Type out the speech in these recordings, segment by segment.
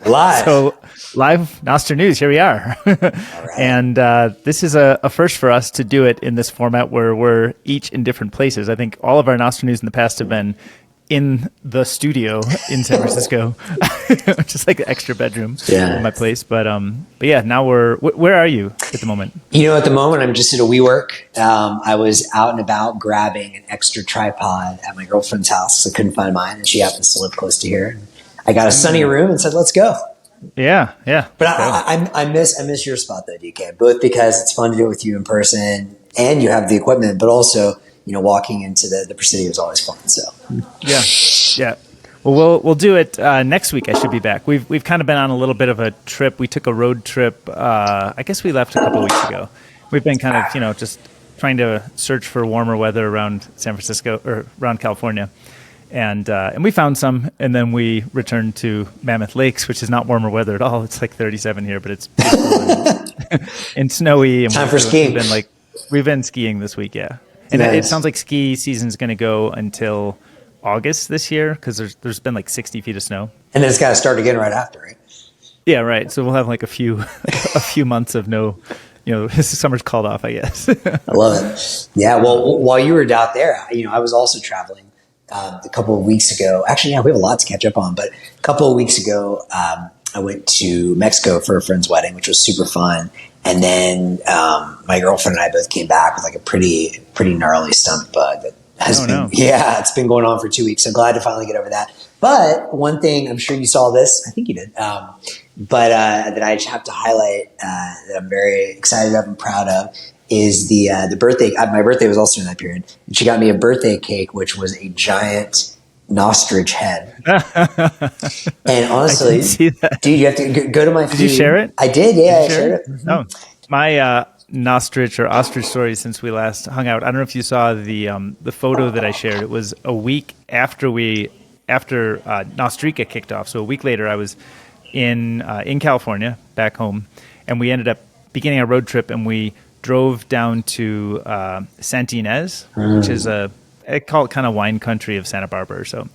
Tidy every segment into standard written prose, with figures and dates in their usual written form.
Live. So live Nostr News, here we are. Right. And this is a first for us to do it in this format where we're each in different places. I think all of our Nostr News in the past have been in the studio in San Francisco, just like an extra bedroom in my place. But yeah, now where are you at the moment? At the moment, I'm just at a WeWork. I was out and about grabbing an extra tripod at my girlfriend's house. I couldn't find mine, and she happens to live close to here. I got a sunny room and said, let's go. Yeah. But I miss your spot though, DK, both because it's fun to do it with you in person and you have the equipment, but also, walking into the Presidio is always fun. So yeah. Well, we'll do it next week. I should be back. We've kind of been on a little bit of a trip. We took a road trip. I guess we left a couple of weeks ago. We've been kind of, just trying to search for warmer weather around San Francisco or around California. And we found some, and then we returned to Mammoth Lakes, which is not warmer weather at all. It's like 37 here, but it's beautiful and snowy. And time for skiing. We've been skiing this week, yeah. And nice. It sounds like ski season's going to go until August this year because there's been like 60 feet of snow. And then it's got to start again right after, right? Yeah, right. So we'll have like a few months of no. Summer's called off, I guess. I love it. Yeah. Well, while you were out there, I was also traveling. A couple of weeks ago, actually, yeah, we have a lot to catch up on, but a couple of weeks ago, I went to Mexico for a friend's wedding, which was super fun. And then my girlfriend and I both came back with like a pretty gnarly stomach bug that has it's been going on for 2 weeks. So glad to finally get over that. But one thing, I'm sure you saw this, I think you did, but that I have to highlight that I'm very excited of and proud of is the birthday. My birthday was also in that period. And she got me a birthday cake, which was a giant ostrich head. And honestly, I didn't see that. Dude, you have to go to my feed. Did you share it? I did, yeah. I shared it. Mm-hmm. Oh, my Nostrich or ostrich story since we last hung out. I don't know if you saw the photo that I shared. It was a week after Nostrika kicked off. So a week later, I was in California, back home, and we ended up beginning our road trip, and we drove down to Santa Ynez, which is I call it kind of wine country of Santa Barbara or so.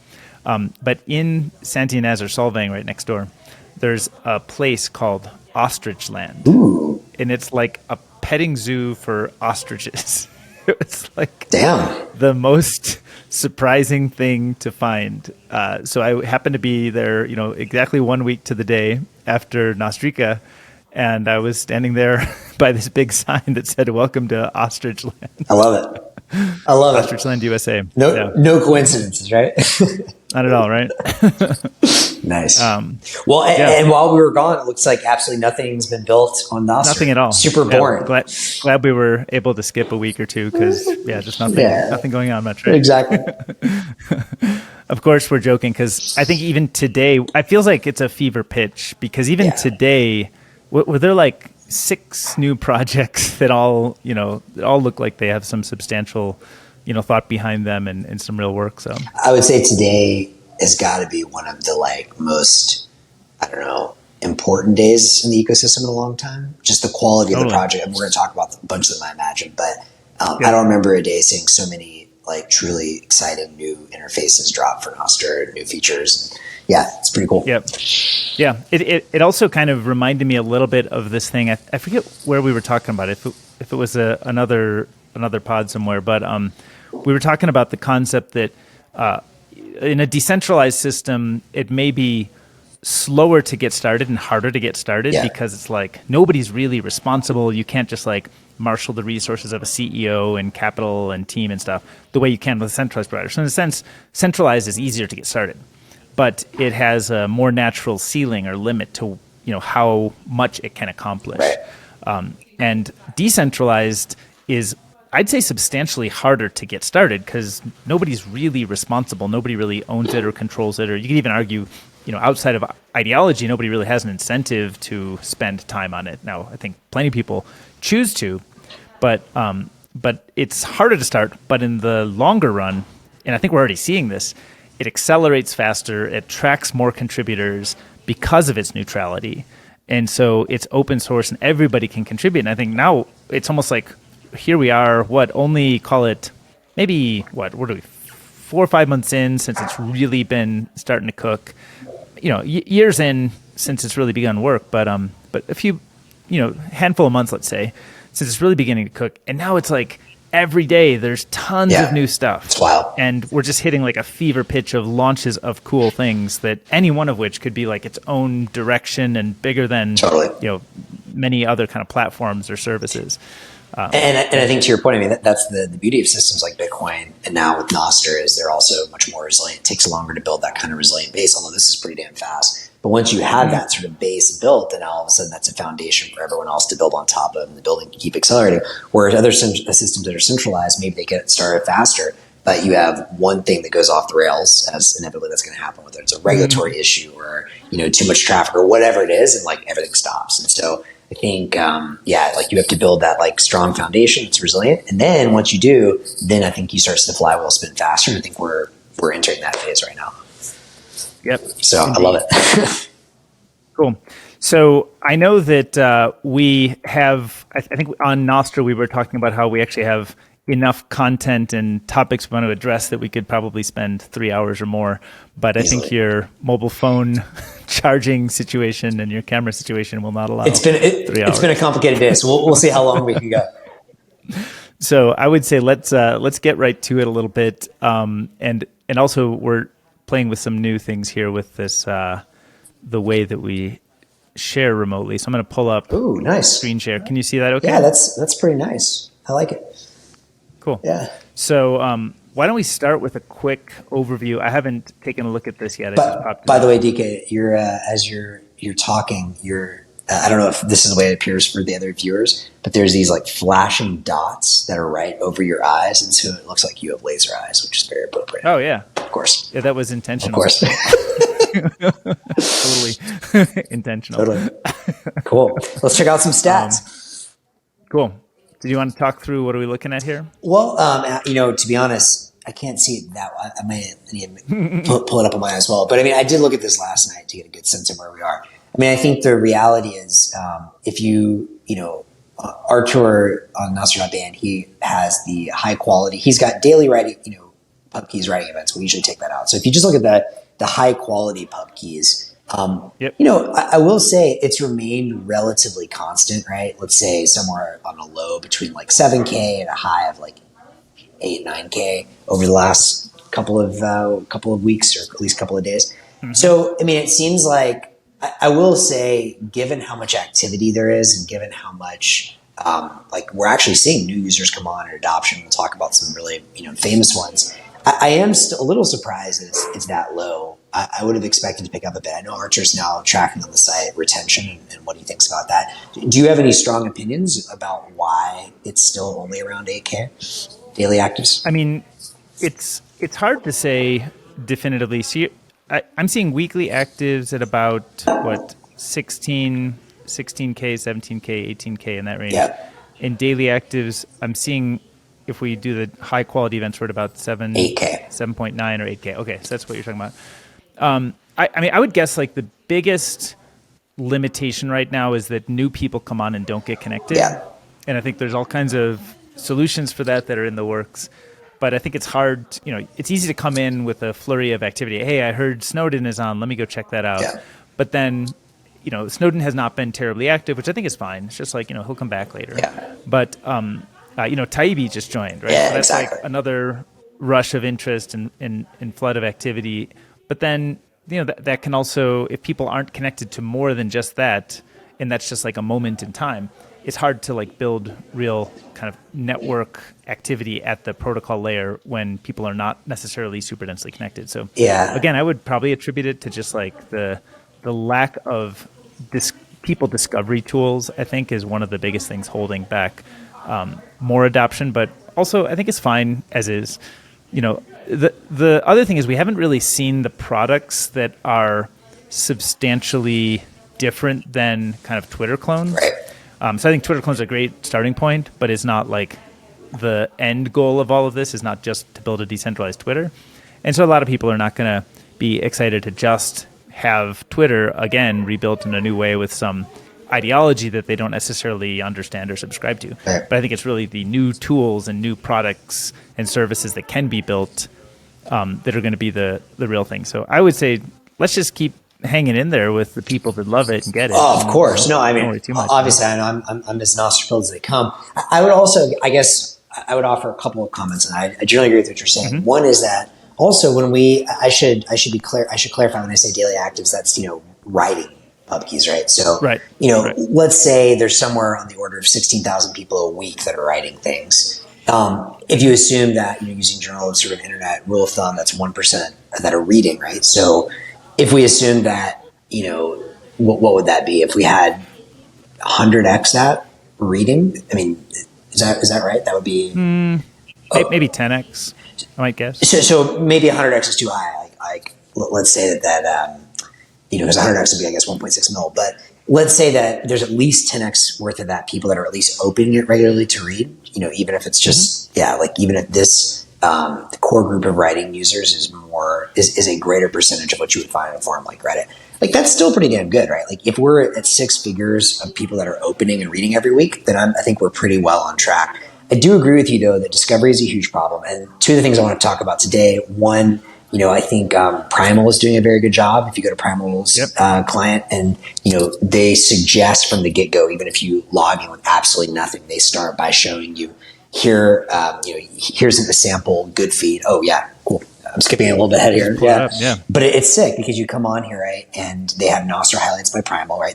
But in Santa Ynez or Solvang right next door, there's a place called Ostrich Land. Ooh. And it's like a petting zoo for ostriches. It's like damn the most surprising thing to find. So I happened to be there, exactly 1 week to the day after Nostrika. And I was standing there by this big sign that said, "Welcome to Ostrich Land." I love it. Ostrich Land, USA. No coincidences, right? Not at all, right? Nice. And while we were gone, it looks like absolutely nothing's been built on Nostr. Nothing at all. Super boring. Glad we were able to skip a week or two because, just nothing going on much, right? Exactly. Of course, we're joking because I think even today, it feels like it's a fever pitch because even today, were there like 6 new projects that all look like they have some substantial, thought behind them and some real work. So I would say today has got to be one of the most, important days in the ecosystem in a long time. Just the quality of the project. And we're going to talk about a bunch of them, I imagine, but I don't remember a day seeing so many truly exciting new interfaces drop for Nostr, new features. Yeah, it's pretty cool. Yep. Yeah. It also kind of reminded me a little bit of this thing. I forget where we were talking about it, if it was another pod somewhere, but we were talking about the concept that in a decentralized system, it may be slower to get started and harder to get started because it's like nobody's really responsible. You can't just marshal the resources of a CEO and capital and team and stuff the way you can with a centralized provider. So in a sense, centralized is easier to get started, but it has a more natural ceiling or limit to how much it can accomplish. Right. And decentralized is, I'd say, substantially harder to get started because nobody's really responsible. Nobody really owns it or controls it, or you could even argue, outside of ideology, nobody really has an incentive to spend time on it. Now, I think plenty of people choose to, but it's harder to start. But in the longer run, and I think we're already seeing this, it accelerates faster, it attracts more contributors because of its neutrality. And so it's open source and everybody can contribute. And I think now it's almost like here we are, only call it maybe, what are we, 4 or 5 months in since it's really been starting to cook. Years in, since it's really begun work, but a few, handful of months, let's say, since it's really beginning to cook. And now it's like every day there's tons of new stuff. It's wild. And we're just hitting like a fever pitch of launches of cool things that any one of which could be like its own direction and bigger than many other kind of platforms or services. And I think to your point, I mean, that's the beauty of systems like Bitcoin and now with Nostr is they're also much more resilient. It takes longer to build that kind of resilient base, although this is pretty damn fast. But once you have that sort of base built, then all of a sudden that's a foundation for everyone else to build on top of, and the building can keep accelerating. Whereas other systems that are centralized, maybe they get started faster, but you have one thing that goes off the rails, as inevitably that's going to happen, whether it's a regulatory issue or too much traffic or whatever it is, and like everything stops. And so I think, like you have to build that like strong foundation that's resilient. And then once you do, then I think you start to see the flywheel spin faster. And I think we're entering that phase right now. Yep. So indeed. I love it. Cool. So I know that we have, I think on Nostr, we were talking about how we actually have enough content and topics we want to address that we could probably spend 3 hours or more. But I think your mobile phone charging situation and your camera situation will not allow. It's been a complicated day, so we'll see how long we can go. So I would say let's get right to it a little bit, and also we're playing with some new things here with this the way that we share remotely. So I'm going to pull up screen share. Can you see that? Okay. Yeah, that's pretty nice. I like it. Cool. Yeah. So why don't we start with a quick overview? I haven't taken a look at this yet. By the way, DK, you're as you're talking, I don't know if this is the way it appears for the other viewers, but there's these like flashing dots that are right over your eyes, and so it looks like you have laser eyes, which is very appropriate. Oh yeah, of course. Yeah, that was intentional. Of course. Totally intentional. Totally. Cool. Let's check out some stats. Cool. Did you want to talk through what are we looking at here? Well, to be honest, I can't see it that well. I might need to pull it up on mine as well. But I mean, I did look at this last night to get a good sense of where we are. I mean, I think the reality is, if Artur on Nostr.Band, he has the high quality. He's got daily writing, pub keys writing events. We usually take that out. So if you just look at the high quality pub keys, I will say it's remained relatively constant, right? Let's say somewhere on a low between like 7K and a high of like 8, 9K over the last couple of weeks or at least couple of days. Mm-hmm. So, I mean, it seems like, I will say, given how much activity there is and given how much, we're actually seeing new users come on and adoption, we'll talk about some really, famous ones. I am still a little surprised that it's that low. I would have expected to pick up a bit. I know Archer's now tracking on the site retention and what he thinks about that. Do you have any strong opinions about why it's still only around 8K daily actives? I mean, it's hard to say definitively. See, I'm seeing weekly actives at about 16K, 17K, 18K in that range. Yeah. In daily actives, I'm seeing, if we do the high quality events, we're at about 8K, 7.9 or 8K. Okay, so that's what you're talking about. I mean, I would guess like the biggest limitation right now is that new people come on and don't get connected. Yeah. And I think there's all kinds of solutions for that are in the works. But I think it's hard, it's easy to come in with a flurry of activity. Hey, I heard Snowden is on. Let me go check that out. Yeah. But then, Snowden has not been terribly active, which I think is fine. It's just like, he'll come back later. Yeah. But, Taibbi just joined, right? Yeah, so that's exactly. like another rush of interest and flood of activity. But then, that can also, if people aren't connected to more than just that, and that's just like a moment in time, it's hard to like build real kind of network activity at the protocol layer when people are not necessarily super densely connected. So again, I would probably attribute it to just like the lack of people discovery tools, I think, is one of the biggest things holding back more adoption. But also, I think it's fine as is. The other thing is we haven't really seen the products that are substantially different than kind of Twitter clones. Right. So I think Twitter clones are a great starting point, but it's not like the end goal of all of this is not just to build a decentralized Twitter. And so a lot of people are not going to be excited to just have Twitter, again, rebuilt in a new way with some ideology that they don't necessarily understand or subscribe to. Right. But I think it's really the new tools and new products and services that can be built that are going to be the real thing. So I would say let's just keep hanging in there with the people that love it and get it. Oh, of course. No, I Don't mean, worry too much. obviously, I know I'm as Nostr-filled as they come. I would also, I guess, I would offer a couple of comments, and I generally agree with what you're saying. Mm-hmm. One is that also when I should be clear. I should clarify when I say daily actives. That's writing pub keys, right? So Right. let's say there's somewhere on the order of 16,000 people a week that are writing things. If you assume that using general sort of internet rule of thumb, that's 1% that are reading, right? So if we assume that what would that be if we had 100x that reading? I mean, is that right? That would be Maybe 10x, I might guess. so maybe 100x is too high. Like let's say that because 100x would be, I guess, 1.6 mil. But let's say that there's at least 10x worth of that people that are at least opening it regularly to read. Even if it's just even if this the core group of writing users is a greater percentage of what you would find in a forum like Reddit. Like that's still pretty damn good, right? Like if we're at 6 figures of people that are opening and reading every week, then I think we're pretty well on track. I do agree with you though that discovery is a huge problem. And two of the things I want to talk about today, one, I think Primal is doing a very good job. If you go to Primal's client, and they suggest from the get go, even if you log in with absolutely nothing, they start by showing you here. Here's a sample good feed. Oh yeah, cool. I'm skipping a little bit ahead here. Yeah. But it's sick because you come on here, right, and they have Nostr highlights by Primal, right?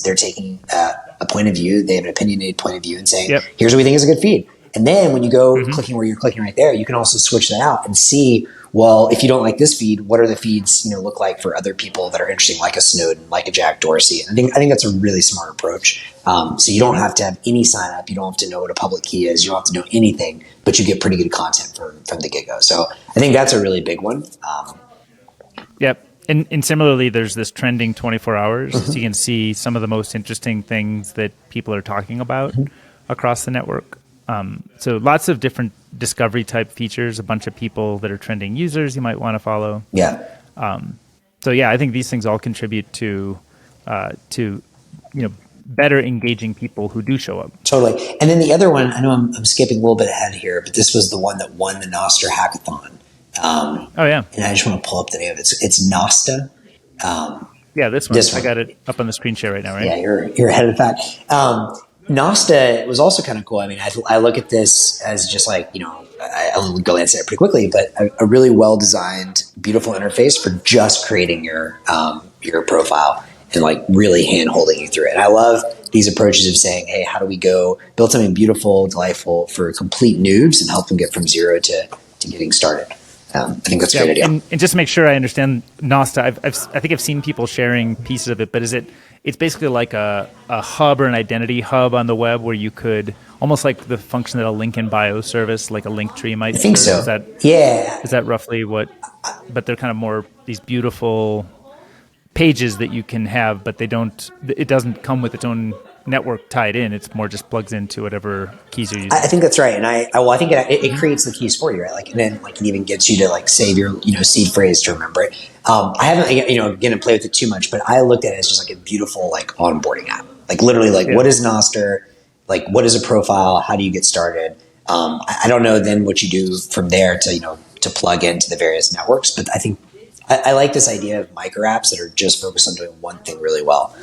They're taking a point of view. They have an opinionated point of view and saying, here's what we think is a good feed. And then when you go clicking where you're clicking right there, you can also switch that out and see, well, if you don't like this feed, what are the feeds look like for other people that are interesting, like a Snowden, like a Jack Dorsey? And I think that's a really smart approach. So you don't have to have any sign up. You don't have to know what a public key is. You don't have to know anything, but you get pretty good content from the get go. So I think that's a really big one. Yep. And similarly, there's this trending 24 hours. So you can see some of the most interesting things that people are talking about across the network. So lots of different discovery type features, a bunch of people that are trending users you might want to follow. Yeah. So yeah, I think these things all contribute to better engaging people who do show up. Totally. And then the other one, I know I'm skipping a little bit ahead here, but this was the one that won the Nostr hackathon. Oh yeah. And I just want to pull up the name of it. It's Nosta. Yeah, this one. I got it up on the screen share right now, right? Yeah, you're ahead of the fact. Nosta was also kind of cool. I mean, I look at this as just like, I'll go answer it pretty quickly, but a really well-designed, beautiful interface for just creating your profile and like really hand-holding you through it. And I love these approaches of saying, hey, how do we go build something beautiful, delightful for complete noobs and help them get from zero to getting started. I think that's a great idea. And just to make sure I understand Nosta, I think I've seen people sharing pieces of it, but it's basically like a hub or an identity hub on the web where you could, almost like the function that a link in bio service, like a link tree might. I think so. Is that roughly what? But they're kind of more these beautiful pages that you can have, but it doesn't come with its own network tied in. It's more just plugs into whatever keys you're using. I think that's right, and I think it creates the keys for you, right? Like, and then like it even gets you to like save your seed phrase to remember it. I haven't again play with it too much, but I looked at it as just like a beautiful like onboarding app. Like literally, like what is Nostr? Like what is a profile? How do you get started? I don't know then what you do from there to plug into the various networks, but I think I like this idea of micro apps that are just focused on doing one thing really well.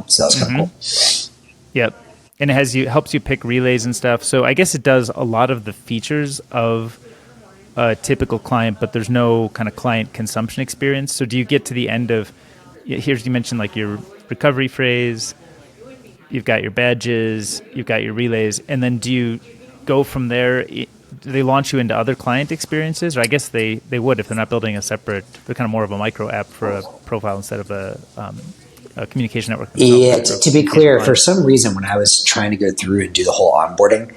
So that was kind of cool. Yep. And it helps you pick relays and stuff. So I guess it does a lot of the features of a typical client, but there's no kind of client consumption experience. So do you get to the end of, you mentioned like your recovery phrase, you've got your badges, you've got your relays, and then do you go from there? Do they launch you into other client experiences? Or I guess they would if they're not building they're kind of more of a micro app for a profile instead of a communication network. Yeah, to be clear, for some reason, when I was trying to go through and do the whole onboarding,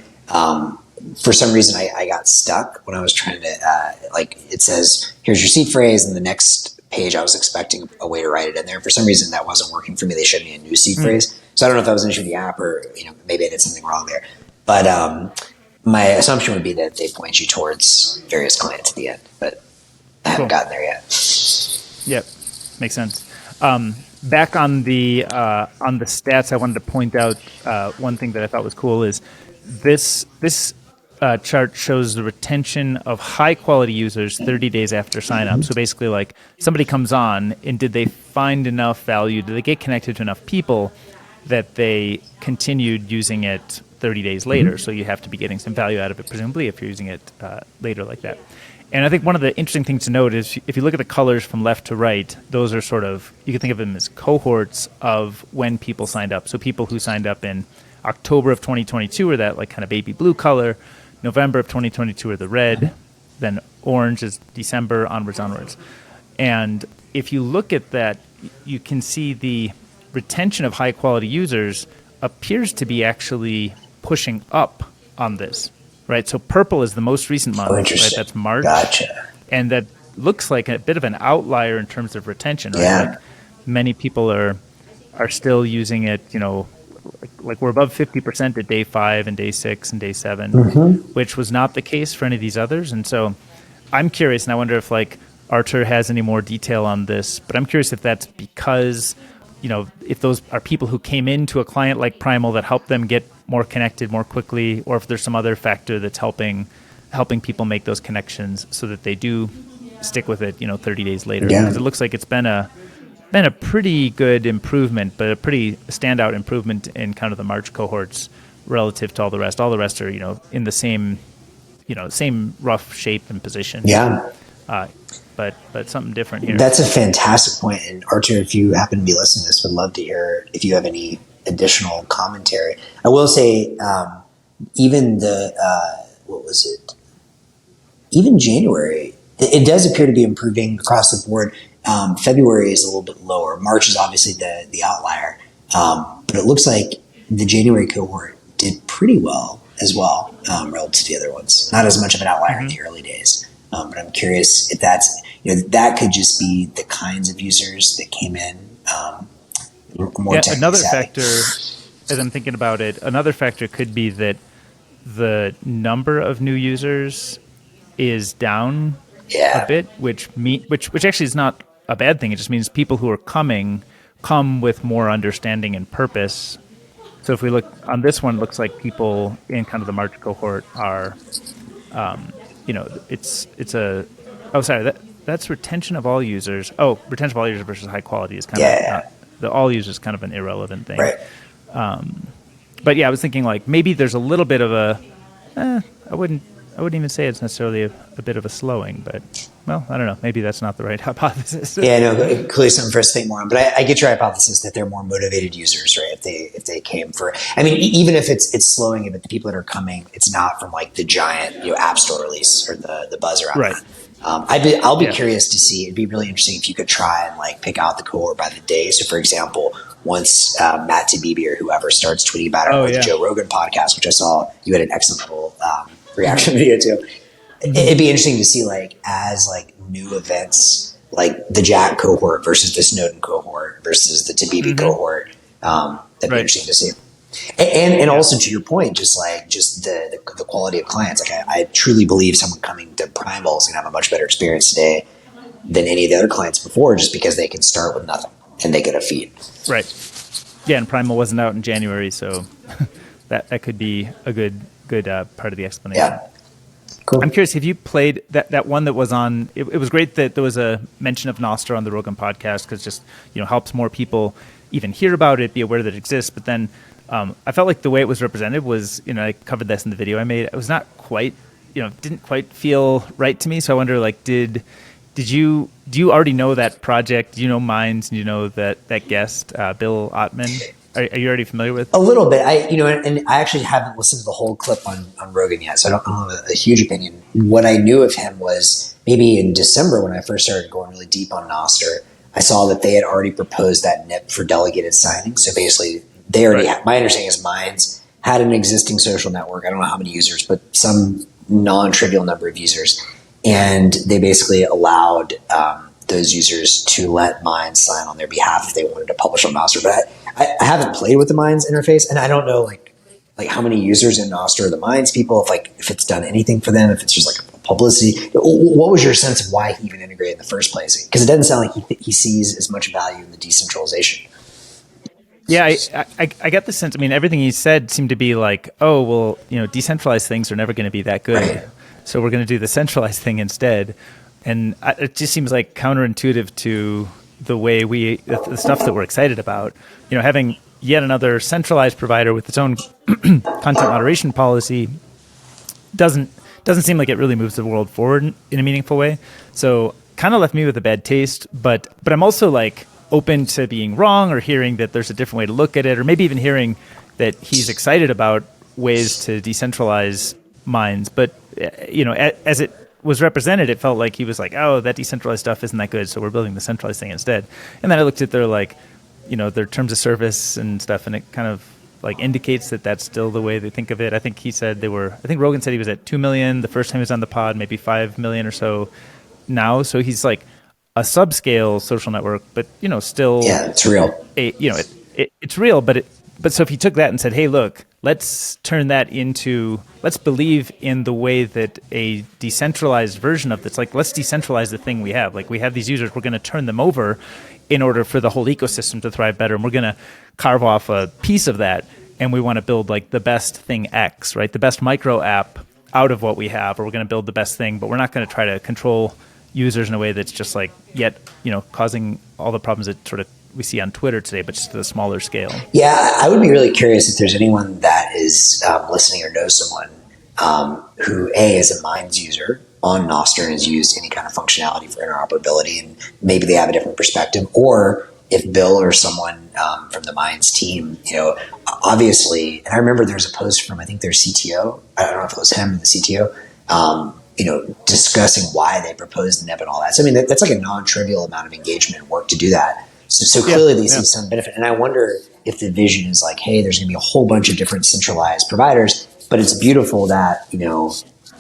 for some reason I got stuck when I was trying to, it says, here's your seed phrase, and the next page I was expecting a way to write it in there. For some reason that wasn't working for me. They showed me a new seed phrase. So I don't know if that was an issue with the app or, maybe I did something wrong there. But my assumption would be that they point you towards various clients at the end, but I haven't gotten there yet. Yep, makes sense. Back on the stats, I wanted to point out one thing that I thought was cool is this chart shows the retention of high quality users 30 days after sign up. So basically, like somebody comes on, and did they find enough value? Did they get connected to enough people that they continued using it 30 days later? So you have to be getting some value out of it, presumably, if you're using it later like that. And I think one of the interesting things to note is if you look at the colors from left to right, those are sort of, you can think of them as cohorts of when people signed up. So people who signed up in October of 2022 are that like kind of baby blue color. November of 2022 are the red. Then orange is December, onwards. And if you look at that, you can see the retention of high quality users appears to be actually pushing up on this, right? So purple is the most recent month, right? That's March. Gotcha. And that looks like a bit of an outlier in terms of retention, right? Yeah. Like many people are still using it, like we're above 50% at day 5 and day 6 and day 7, which was not the case for any of these others. And so I'm curious, and I wonder if like Artur has any more detail on this, but I'm curious if that's because, if those are people who came into a client like Primal that helped them get more connected more quickly, or if there's some other factor that's helping people make those connections so that they do stick with it, 30 days later. Yeah. Because it looks like it's been a pretty good improvement, but a pretty standout improvement in kind of the March cohorts relative to all the rest. All the rest are, in the same rough shape and position. Yeah. But something different here. That's a fantastic point. And Artur, if you happen to be listening to this, would love to hear if you have any additional commentary. I will say, even even January, it does appear to be improving across the board. February is a little bit lower. March is obviously the outlier. But it looks like the January cohort did pretty well as well, relative to the other ones. Not as much of an outlier in the early days. But I'm curious if that's, that could just be the kinds of users that came in more technically another savvy. factor, as I'm thinking about it, another factor could be that the number of new users is down a bit, which actually is not a bad thing. It just means people who are come with more understanding and purpose. So if we look on this one, it looks like people in kind of the March cohort are, that's retention of all users. Oh, retention of all users versus high quality is kind of the all users kind of an irrelevant thing. Right. But yeah, I was thinking like maybe there's a little bit of a, I wouldn't even say it's necessarily a bit of a slowing, but well, I don't know. Maybe that's not the right hypothesis. Yeah, no, clearly something for us to think more on. But I get your hypothesis that they're more motivated users, right? If they came for, I mean, even if it's slowing it, but the people that are coming, it's not from like the giant app store release or the buzz around right. that. I'll be curious to see. It'd be really interesting if you could try and like pick out the cohort by the day. So, for example, once Matt Taibbi or whoever starts tweeting about it on the Joe Rogan podcast, which I saw you had an excellent little reaction video to. It'd be interesting to see like as like new events, like the Jack cohort versus the Snowden cohort versus the Taibbi cohort. That'd be interesting to see. And also to your point, just the quality of clients. Like I truly believe someone coming to Primal is going to have a much better experience today than any of the other clients before, just because they can start with nothing and they get a feed. Right. Yeah, and Primal wasn't out in January, so that could be a good part of the explanation. Yeah. Cool. I'm curious, have you played that one that was on? It was great that there was a mention of Nostr on the Rogan podcast because just helps more people even hear about it, be aware that it exists. But then I felt like the way it was represented was, I covered this in the video I made. It was not quite, didn't quite feel right to me. So I wonder, like, do you already know that project? Do you know Minds? Do you know that guest, Bill Ottman? Are you already familiar with? A little bit. And I actually haven't listened to the whole clip on Rogan yet, so I don't have a huge opinion. What I knew of him was maybe in December when I first started going really deep on Nostr, I saw that they had already proposed that NIP for delegated signing. So basically, they already had, my understanding is Minds had an existing social network. I don't know how many users, but some non-trivial number of users. And they basically allowed those users to let Minds sign on their behalf if they wanted to publish on Nostr. But I haven't played with the Minds interface, and I don't know like how many users in Nostr are the Minds people, if it's done anything for them, if it's just like publicity. What was your sense of why he even integrated in the first place? Because it doesn't sound like he sees as much value in the decentralization. Yeah, I get the sense. I mean, everything he said seemed to be like, oh, well, decentralized things are never going to be that good, Right. so we're going to do the centralized thing instead. And it just seems like counterintuitive to the way the stuff that we're excited about. Having yet another centralized provider with its own content moderation policy doesn't seem like it really moves the world forward in a meaningful way. So kind of left me with a bad taste. But I'm also like open to being wrong or hearing that there's a different way to look at it, or maybe even hearing that he's excited about ways to decentralize mines. But as it was represented, it felt like he was like, oh, that decentralized stuff isn't that good, so we're building the centralized thing instead. And then I looked at their their terms of service and stuff, and it kind of like indicates that that's still the way they think of it. I think he said I think Rogan said he was at 2 million the first time he was on the pod, maybe 5 million or so now. So he's like a subscale social network, but still, Yeah, it's real. It's real. But so if he took that and said, hey, look, let's turn that into, let's believe in the way that a decentralized version of this, like let's decentralize the thing we have. Like we have these users, we're going to turn them over in order for the whole ecosystem to thrive better. And we're going to carve off a piece of that. And we want to build like the best thing X, right? The best micro app out of what we have, or we're going to build the best thing, but we're not going to try to control users in a way that's just like causing all the problems that sort of we see on Twitter today, but just at a smaller scale. Yeah, I would be really curious if there's anyone that is listening or knows someone who is a Minds user on Nostr and has used any kind of functionality for interoperability, and maybe they have a different perspective, or if Bill or someone from the Minds team, obviously, and I remember there's a post from, I think their CTO, I don't know if it was him, the CTO, discussing why they proposed the NEP and all that. So, I mean, that's like a non-trivial amount of engagement and work to do that. So clearly they see some benefit. And I wonder if the vision is like, hey, there's going to be a whole bunch of different centralized providers, but it's beautiful that,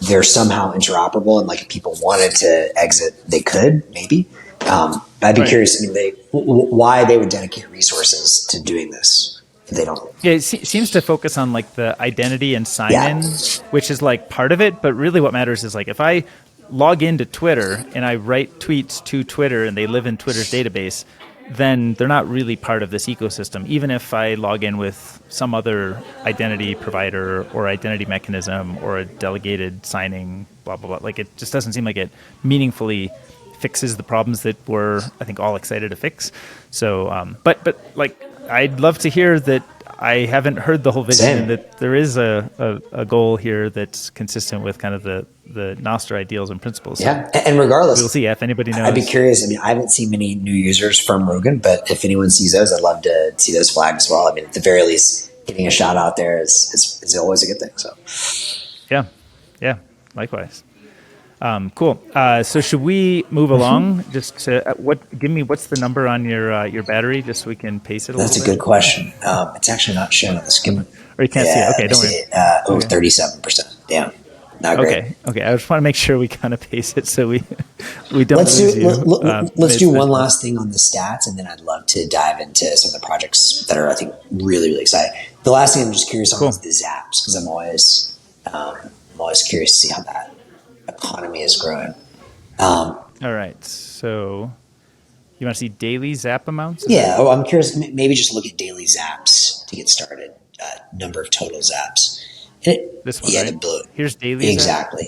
they're somehow interoperable, and like if people wanted to exit, they could, maybe. I'd be curious, why they would dedicate resources to doing this if they don't. Yeah, it seems to focus on like the identity and sign-in, which is like part of it. But really what matters is like if I log into Twitter and I write tweets to Twitter and they live in Twitter's database, then they're not really part of this ecosystem. Even if I log in with some other identity provider or identity mechanism or a delegated signing, blah, blah, blah. Like it just doesn't seem like it meaningfully fixes the problems that we're, I think, all excited to fix. So, but like, I'd love to hear that. I haven't heard the whole vision, and that there is a goal here that's consistent with kind of the Nostr ideals and principles. Yeah, and regardless, we'll see if anybody knows. I'd be curious. I haven't seen many new users from Rogan, but if anyone sees those, I'd love to see those flagged as well. At the very least, getting a shout out there is always a good thing. So, yeah, likewise. Cool. So should we move along? Just to what's the number on your battery, just so we can pace it a little bit? That's a good question. It's actually not shown on the skim. Or you can't see it. Okay, don't worry. 37%. Damn. Not great. Okay. I just want to make sure we kind of pace it so we don't lose you. Let's do one last thing on the stats, and then I'd love to dive into some of the projects that are, I think, really, really exciting. The last thing I'm just curious on is the Zaps, because I'm always curious to see how that economy is growing. All right. So you want to see daily Zap amounts? I'm curious. Maybe just look at daily Zaps to get started. Number of total Zaps. This one, right? Here's daily. Exactly.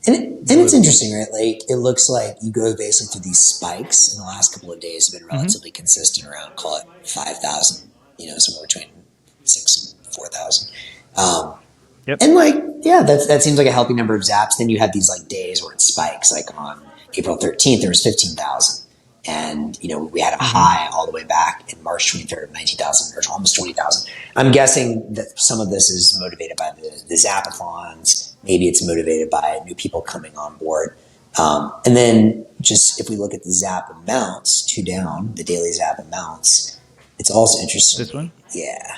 Zap. And it's interesting, right? Like it looks like you go basically through these spikes, and the last couple of days have been relatively consistent around, call it 5,000. Somewhere between 6,000 and 4,000. Yep. And that seems like a healthy number of Zaps. Then you have these like days where it spikes. Like on April 13th, there was 15,000. And, we had a high all the way back in March 23rd of 19,000, or almost 20,000. I'm guessing that some of this is motivated by the Zapathons. Maybe it's motivated by new people coming on board. And then just if we look at the Zap amounts, two down, the daily Zap amounts, it's also interesting. This one? Yeah.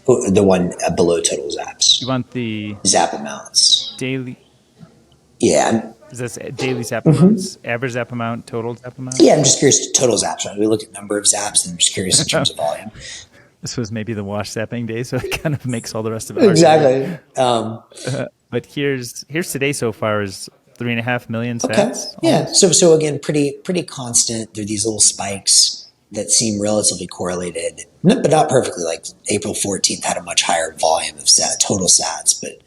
The one below total Zaps. You want the Zap amounts. Daily? Yeah. Is this daily Zap amounts? Average Zap amount, total Zap amount? Yeah, I'm just curious. Total Zaps. Right? We look at number of Zaps, and I'm just curious in terms of volume. This was maybe the wash zapping day, so it kind of makes all the rest of it exactly. But here's today so far is 3.5 million sats. Okay. Yeah. So again, pretty constant. There are these little spikes. that seem relatively correlated, but not perfectly. Like April 14th had a much higher volume of total sats, but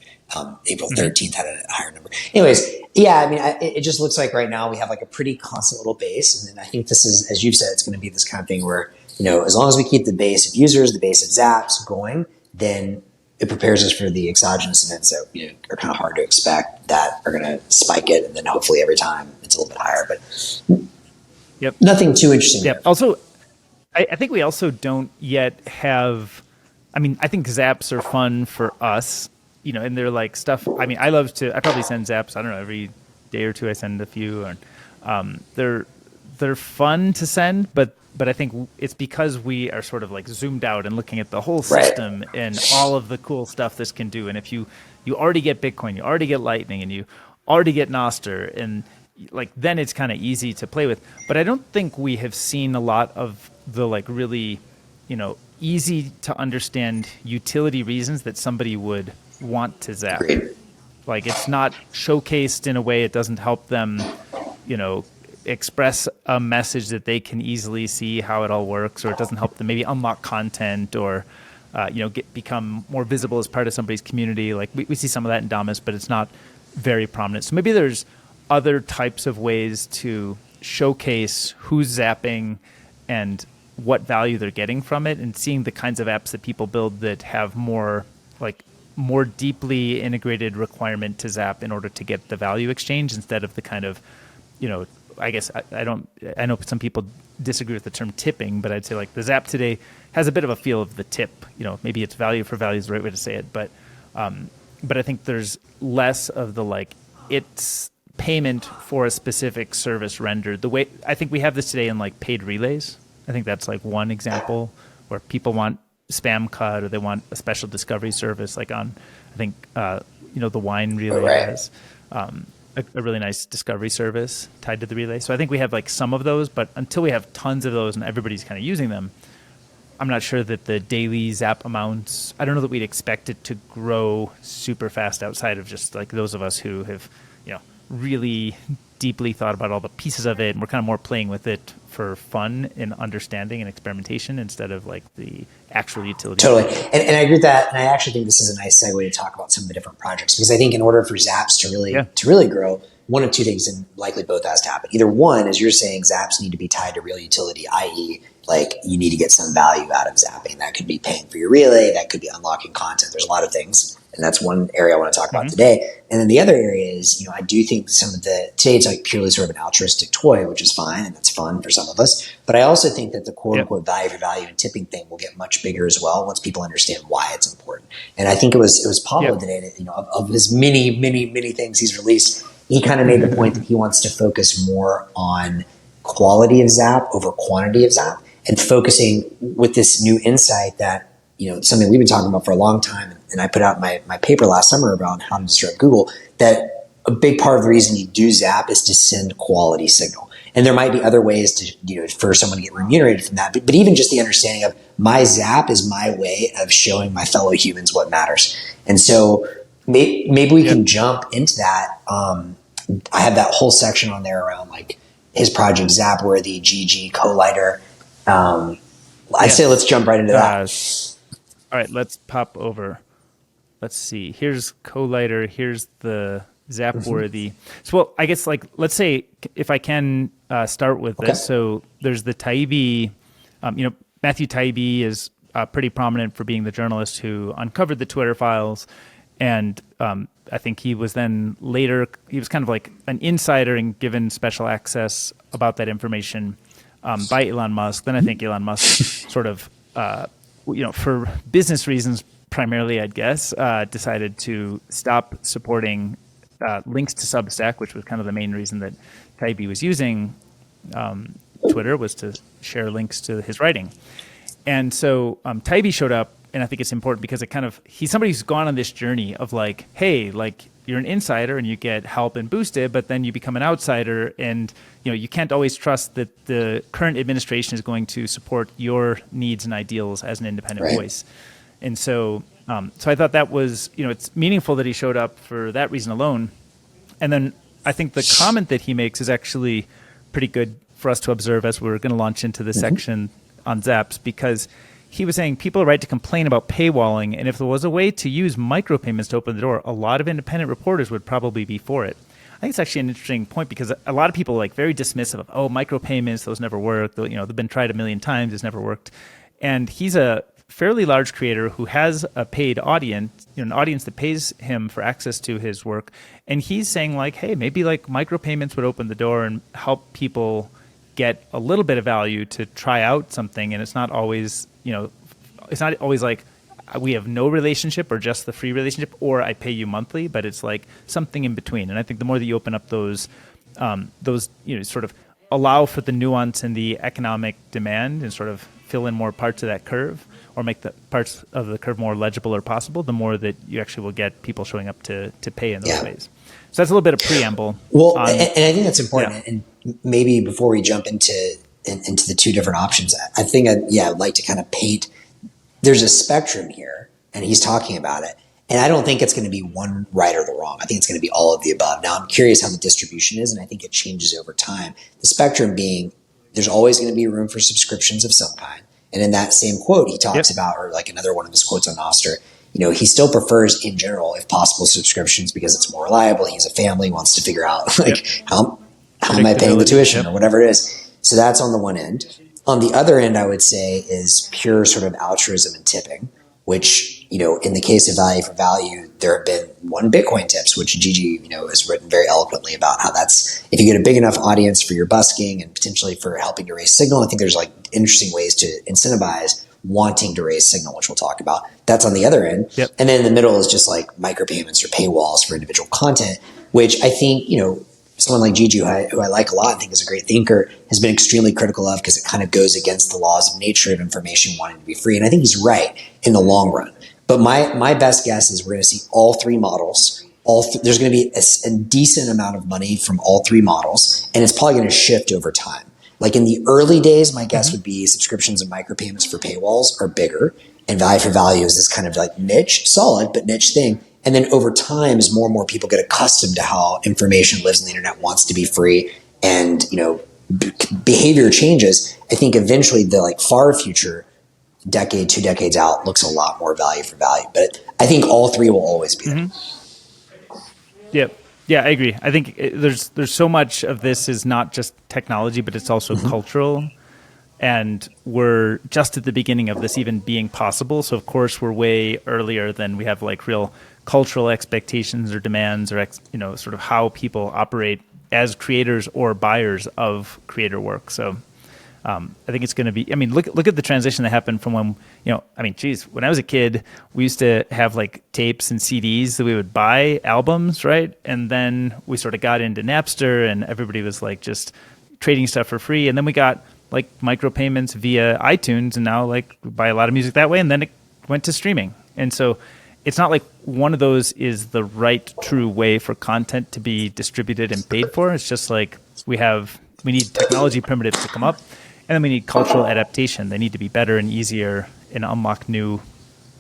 April 13th had a higher number. Anyways, yeah, I mean, it just looks like right now we have like a pretty constant little base. And then I think this is, as you've said, it's going to be this kind of thing where, as long as we keep the base of users, the base of zaps going, then it prepares us for the exogenous events that are kind of hard to expect that are going to spike it. And then hopefully every time it's a little bit higher. But nothing too interesting. Yep. Also, I think we also don't yet have. I mean, I think zaps are fun for us, and they're like stuff. I mean, I probably send zaps. I don't know, every day or two I send a few, and they're fun to send, but I think it's because we are sort of like zoomed out and looking at the whole system and all of the cool stuff this can do. And if you already get Bitcoin, you already get Lightning, and you already get Nostr, and like then it's kind of easy to play with. But I don't think we have seen a lot of the like really, easy to understand utility reasons that somebody would want to zap. Like it's not showcased in a way, it doesn't help them, express a message that they can easily see how it all works, or it doesn't help them maybe unlock content or become more visible as part of somebody's community. Like we see some of that in Damus, but it's not very prominent. So maybe there's other types of ways to showcase who's zapping and what value they're getting from it, and seeing the kinds of apps that people build that have more deeply integrated requirement to zap in order to get the value exchange, instead of the kind of, I guess I know some people disagree with the term tipping, but I'd say like the zap today has a bit of a feel of the tip. Maybe it's value for value is the right way to say it, but I think there's less of the like it's payment for a specific service rendered. The way I think we have this today in like paid relays. I think that's like one example where people want spam cut or they want a special discovery service. Like on, I think the wine relay has a really nice discovery service tied to the relay. So I think we have like some of those, but until we have tons of those and everybody's kind of using them, I'm not sure that the daily zap amounts, I don't know that we'd expect it to grow super fast outside of just like those of us who have, really deeply thought about all the pieces of it. And we're kind of more playing with it for fun and understanding and experimentation instead of like the actual utility. Totally. And I agree with that. And I actually think this is a nice segue to talk about some of the different projects, because I think in order for zaps to really grow, one of two things, and likely both has to happen. Either one, as you're saying, zaps need to be tied to real utility, i.e. like you need to get some value out of zapping. That could be paying for your relay. That could be unlocking content. There's a lot of things. And that's one area I want to talk about today. And then the other area is, I do think today it's like purely sort of an altruistic toy, which is fine. And that's fun for some of us. But I also think that the quote unquote value for value and tipping thing will get much bigger as well once people understand why it's important. And I think it was Pablo today that, of his many, many, many things he's released, he kind of made the point that he wants to focus more on quality of zap over quantity of zap, and focusing with this new insight that, something we've been talking about for a long time. And I put out my paper last summer around how to disrupt Google, that a big part of the reason you do zap is to send quality signal. And there might be other ways to, for someone to get remunerated from that. But even just the understanding of my zap is my way of showing my fellow humans what matters. And so maybe we can jump into that. I have that whole section on there around like his project Zapworthy, Gigi, Collider. I say let's jump right into that. All right, let's pop over. Let's see. Here's Collider. Here's the Zapworthy. So, well, I guess like let's say if I can start with this. So there's the Taibbi. Matthew Taibbi is pretty prominent for being the journalist who uncovered the Twitter files, and I think he was then later, he was kind of like an insider and given special access about that information by Elon Musk. Then I think Elon Musk sort of, for business reasons primarily, I'd guess, decided to stop supporting links to Substack, which was kind of the main reason that Taibbi was using Twitter, was to share links to his writing. And so Taibbi showed up, and I think it's important because he's somebody who's gone on this journey of like, hey, like you're an insider and you get help and boosted, but then you become an outsider, and you can't always trust that the current administration is going to support your needs and ideals as an independent voice. And so I thought that was, it's meaningful that he showed up for that reason alone. And then I think the comment that he makes is actually pretty good for us to observe as we're going to launch into the section on Zaps, because he was saying people are right to complain about paywalling, and if there was a way to use micropayments to open the door, a lot of independent reporters would probably be for it. I think it's actually an interesting point, because a lot of people are like very dismissive of, oh, micropayments, those never work. They've been tried a million times, it's never worked. And he's a fairly large creator who has a paid audience, an audience that pays him for access to his work. And he's saying like, hey, maybe like micropayments would open the door and help people get a little bit of value to try out something. And it's not always, like we have no relationship or just the free relationship, or I pay you monthly, but it's like something in between. And I think the more that you open up those, sort of allow for the nuance and the economic demand and sort of fill in more parts of that curve, or make the parts of the curve more legible or possible, the more that you actually will get people showing up to pay in those ways. So that's a little bit of preamble. Well, and I think that's important. Yeah. And maybe before we jump into the two different options, I think I'd like to kind of paint, there's a spectrum here, and he's talking about it. And I don't think it's going to be one right or the wrong. I think it's going to be all of the above. Now, I'm curious how the distribution is, and I think it changes over time. The spectrum being, there's always going to be room for subscriptions of some kind. And in that same quote, he talks about, or like another one of his quotes on Nostr, he still prefers, in general, if possible, subscriptions because it's more reliable. He's a family, wants to figure out how am I paying the tuition or whatever it is. So that's on the one end. On the other end, I would say, is pure sort of altruism and tipping, which, in the case of value for value, there have been one Bitcoin tips, which Gigi, has written very eloquently about how that's, if you get a big enough audience for your busking and potentially for helping to raise signal, I think there's like interesting ways to incentivize wanting to raise signal, which we'll talk about. That's on the other end. Yep. And then in the middle is just like micropayments or paywalls for individual content, which I think, someone like Gigi, who I like a lot and think is a great thinker, has been extremely critical of, because it kind of goes against the laws of nature of information wanting to be free. And I think he's right in the long run. But my best guess is we're going to see all three models. There's going to be a decent amount of money from all three models, and it's probably going to shift over time. Like in the early days, my guess would be subscriptions and micropayments for paywalls are bigger, and value for value is this kind of like niche, solid but niche thing. And then over time, as more and more people get accustomed to how information lives on the internet, wants to be free, and behavior changes, I think eventually the like far future, decade, 2 decades out, looks a lot more value for value. But I think all three will always be there. Yeah, I agree. I think there's so much of this is not just technology, but it's also cultural. And we're just at the beginning of this even being possible. So of course we're way earlier than we have like real cultural expectations or demands, or sort of how people operate as creators or buyers of creator work. So I think it's going to be, look at the transition that happened from when, when I was a kid, we used to have like tapes and CDs that we would buy, albums, right? And then we sort of got into Napster, and everybody was like just trading stuff for free. And then we got like micropayments via iTunes, and now like we buy a lot of music that way, and then it went to streaming. And so it's not like one of those is the right true way for content to be distributed and paid for. It's just like we need technology primitives to come up, and then we need cultural adaptation. They need to be better and easier and unlock new,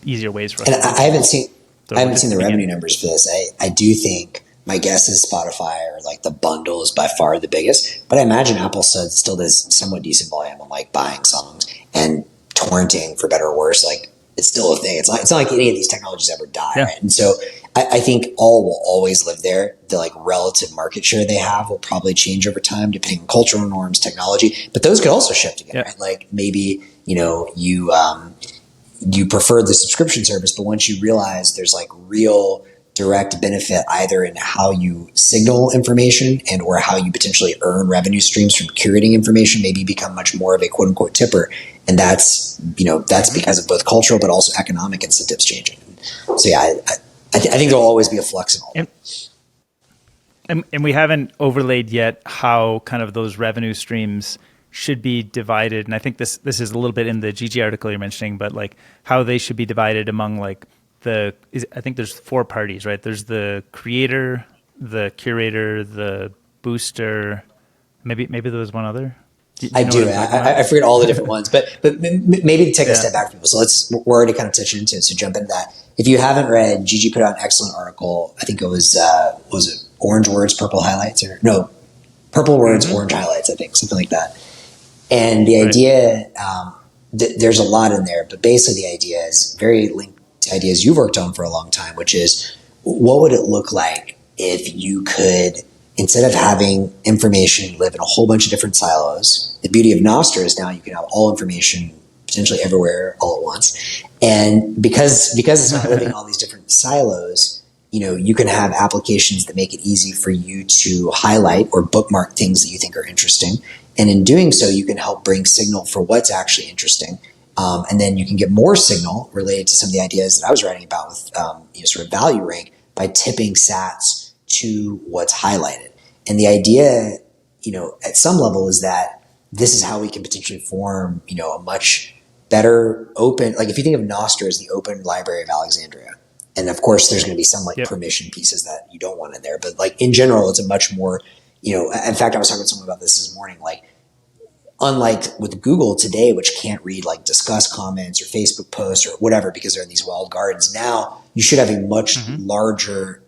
easier ways for us. And I haven't seen the revenue numbers for this. I do think, my guess is Spotify, or like the bundle, is by far the biggest. But I imagine Apple still does somewhat decent volume on like buying songs, and torrenting, for better or worse. Like, it's still a thing. It's not like any of these technologies ever die. Yeah. Right? And so I think all will always live there. The like relative market share they have will probably change over time, depending on cultural norms, technology. But those could also shift again, right? Like maybe, you prefer the subscription service, but once you realize there's like real direct benefit either in how you signal information and or how you potentially earn revenue streams from curating information, maybe become much more of a quote unquote tipper. And that's because of both cultural but also economic incentives changing. So yeah, I think there'll always be a flux in all that. And we haven't overlaid yet how kind of those revenue streams should be divided. And I think this is a little bit in the Gigi article you're mentioning, but like how they should be divided among like I think there's 4 parties, right? There's the creator, the curator, the booster. Maybe there was one other. I do. I forget all the different ones, but maybe to take a step back for people. So we're already kind of touching into it. So jump into that. If you haven't read, Gigi put out an excellent article. I think it was it Orange Words, Purple Highlights, or no, purple words, orange highlights, I think, something like that. And the Right. idea, there's a lot in there, but basically the idea is very linked to ideas you've worked on for a long time, which is what would it look like if you could, instead of having information live in a whole bunch of different silos, the beauty of Nostr is now you can have all information potentially everywhere all at once. And because it's not living in all these different silos, you can have applications that make it easy for you to highlight or bookmark things that you think are interesting. And in doing so, you can help bring signal for what's actually interesting. And then you can get more signal related to some of the ideas that I was writing about with sort of value rank by tipping sats to what's highlighted. And the idea, at some level is that this is how we can potentially form, a much better open, like if you think of Nostr as the open library of Alexandria, and of course there's going to be some permission pieces that you don't want in there, but like in general, it's a much more, in fact, I was talking to someone about this morning, like unlike with Google today, which can't read like Disqus comments or Facebook posts or whatever, because they're in these walled gardens. Now you should have a much larger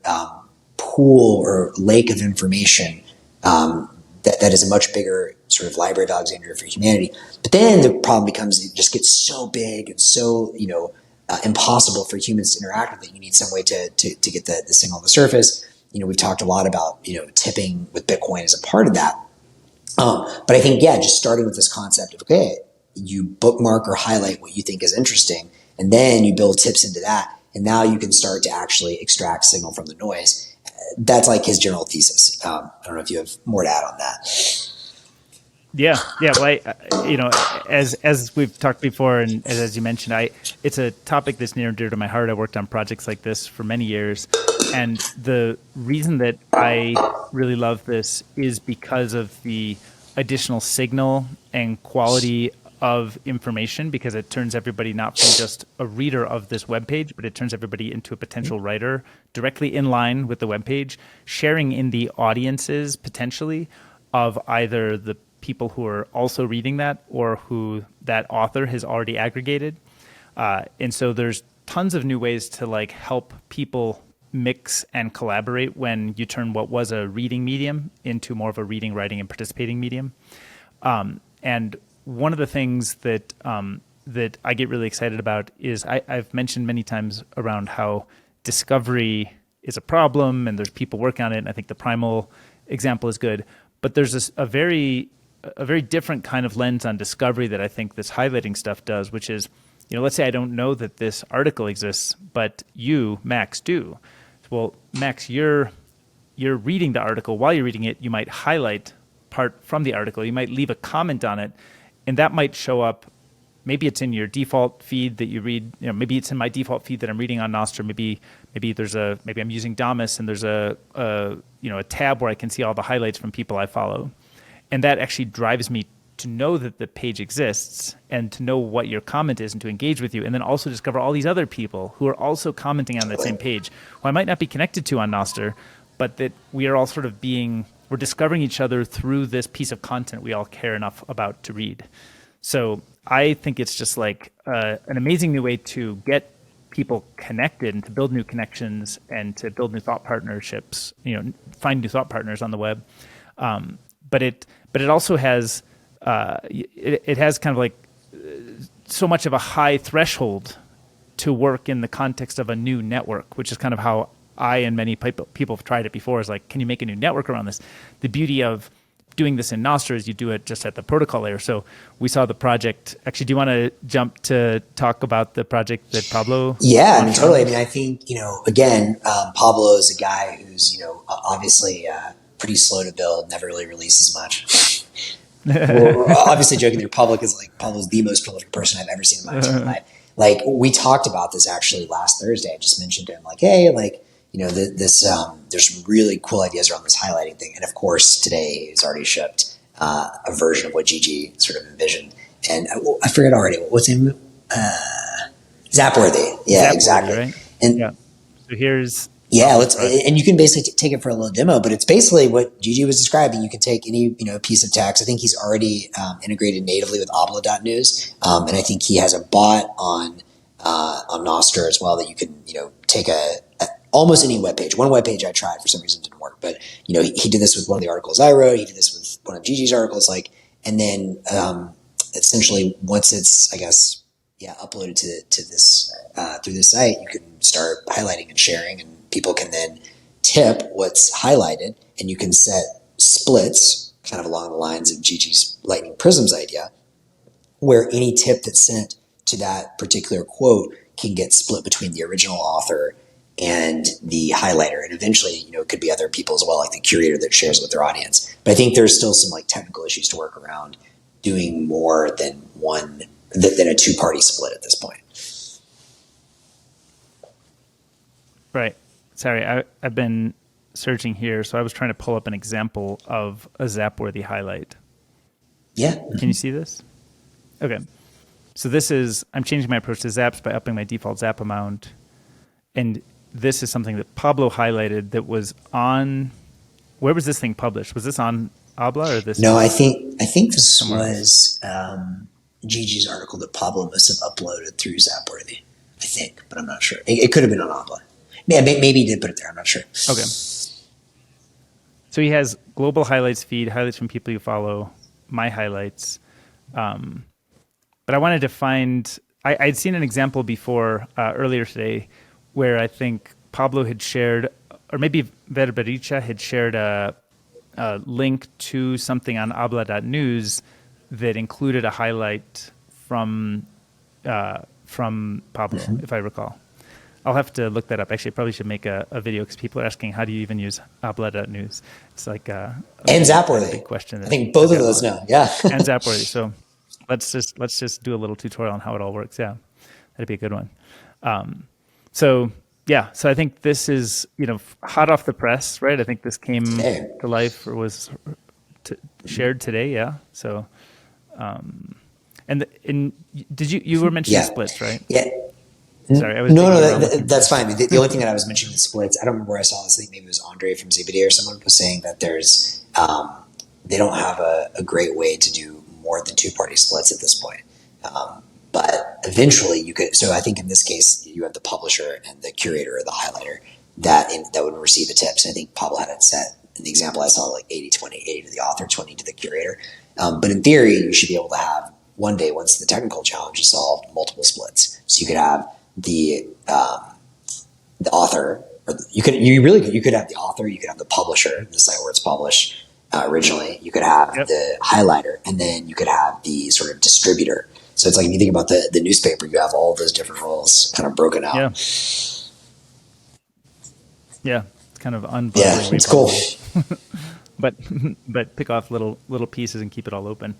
pool or lake of information that is a much bigger sort of library of Alexandria for humanity. But then the problem becomes it just gets so big and so impossible for humans to interact with it. You need some way to get the signal on the surface. We've talked a lot about tipping with Bitcoin as a part of that. But I think just starting with this concept of you bookmark or highlight what you think is interesting, and then you build tips into that, and now you can start to actually extract signal from the noise. That's like his general thesis. I don't know if you have more to add on that. Yeah. Well, as we've talked before, and as you mentioned, it's a topic that's near and dear to my heart. I worked on projects like this for many years, and the reason that I really love this is because of the additional signal and quality of information, because it turns everybody not from just a reader of this web page, but it turns everybody into a potential writer directly in line with the web page, sharing in the audiences potentially of either the people who are also reading that or who that author has already aggregated. And so there's tons of new ways to like help people mix and collaborate when you turn what was a reading medium into more of a reading, writing, and participating medium. And one of the things that that I get really excited about is I've mentioned many times around how discovery is a problem and there's people working on it. And I think the Primal example is good, but there's a very different kind of lens on discovery that I think this highlighting stuff does, which is, let's say I don't know that this article exists, but you, Max, do. Well, Max, you're reading the article. While you're reading it, you might highlight part from the article. You might leave a comment on it, and that might show up. Maybe it's in your default feed that you read. Maybe it's in my default feed that I'm reading on Nostr. Maybe I'm using Damus, and there's a tab where I can see all the highlights from people I follow, and that actually drives me to know that the page exists and to know what your comment is and to engage with you, and then also discover all these other people who are also commenting on that same page, who I might not be connected to on Nostr, but that we are all sort of we're discovering each other through this piece of content we all care enough about to read. So I think it's just like an amazing new way to get people connected and to build new connections and to build new thought partnerships, find new thought partners on the web. But it also has, it has kind of like so much of a high threshold to work in the context of a new network, which is kind of how I and many people have tried it before, is like, can you make a new network around this? The beauty of doing this in Nostr is you do it just at the protocol layer. So we saw the project. Actually, do you want to jump to talk about the project that Pablo? Yeah, totally. I think, again, Pablo is a guy who's, obviously pretty slow to build, never really releases much. We're obviously joking there. Pablo's the most prolific person I've ever seen in my entire life. Like, we talked about this actually last Thursday. I just mentioned to him, like, hey, like, this there's some really cool ideas around this highlighting thing. And of course, today he's already shipped a version of what Gigi sort of envisioned. And I forget already, what's his name? Zapworthy. Yeah, Zapworthy, exactly. Right? And so here's... and you can basically take it for a little demo, but it's basically what Gigi was describing. You can take any, piece of text. I think he's already integrated natively with Oblo.news. And I think he has a bot on Nostr as well that you can, take almost any web page. One web page I tried for some reason didn't work, but he did this with one of the articles I wrote. He did this with one of Gigi's articles, and then essentially once it's, I guess, uploaded to this through this site, you can start highlighting and sharing, and people can then tip what's highlighted, and you can set splits kind of along the lines of Gigi's Lightning Prisms idea, where any tip that's sent to that particular quote can get split between the original author and the highlighter. And eventually, it could be other people as well, like the curator that shares with their audience. But I think there's still some technical issues to work around doing more than a two-party split at this point. Right. Sorry, I've been searching here, so I was trying to pull up an example of a Zapworthy highlight. Yeah. Can you see this? Okay. So I'm changing my approach to zaps by upping my default zap amount. And this is something that Pablo highlighted that was on, where was this thing published? Was this on Habla or this? No, I think this was Gigi's article that Pablo must have uploaded through Zapworthy, I think, but I'm not sure. It could have been on Habla. Yeah, maybe he did put it there. I'm not sure. Okay. So he has global highlights feed, highlights from people you follow, my highlights. But I wanted to find, I'd seen an example before earlier today where I think Pablo had shared, or maybe Verbericha had shared a link to something on habla.news that included a highlight from Pablo, if I recall. I'll have to look that up. Actually, I probably should make a video because people are asking, how do you even use habla.news? It's like and Zapworthy. Big question. I think both of those know. Yeah. And Zapworthy. So let's just do a little tutorial on how it all works. Yeah, that'd be a good one. So I think this is hot off the press, right? I think this came to life or was shared today. Yeah. So, and did you were mentioning splits, right? Yeah. Sorry, I was that's fine. The only thing that I was mentioning the splits, I don't remember where I saw this. I think maybe it was Andre from Zapit.live or someone was saying that there's they don't have a great way to do more than two-party splits at this point. But eventually you could. So I think in this case you have the publisher and the curator or the highlighter that would receive the tips. I think Pablo had it set in the example I saw 80-20, 80 to the author, 20 to the curator. But in theory, you should be able to have one day once the technical challenge is solved, multiple splits. So you could have the author, or you could have the author, you could have the publisher, the site where it's published originally. You could have the highlighter, and then you could have the sort of distributor. So it's like if you think about the newspaper, you have all those different roles kind of broken out. Yeah, it's kind of unbelievable. Yeah, it's cool. but pick off little pieces and keep it all open.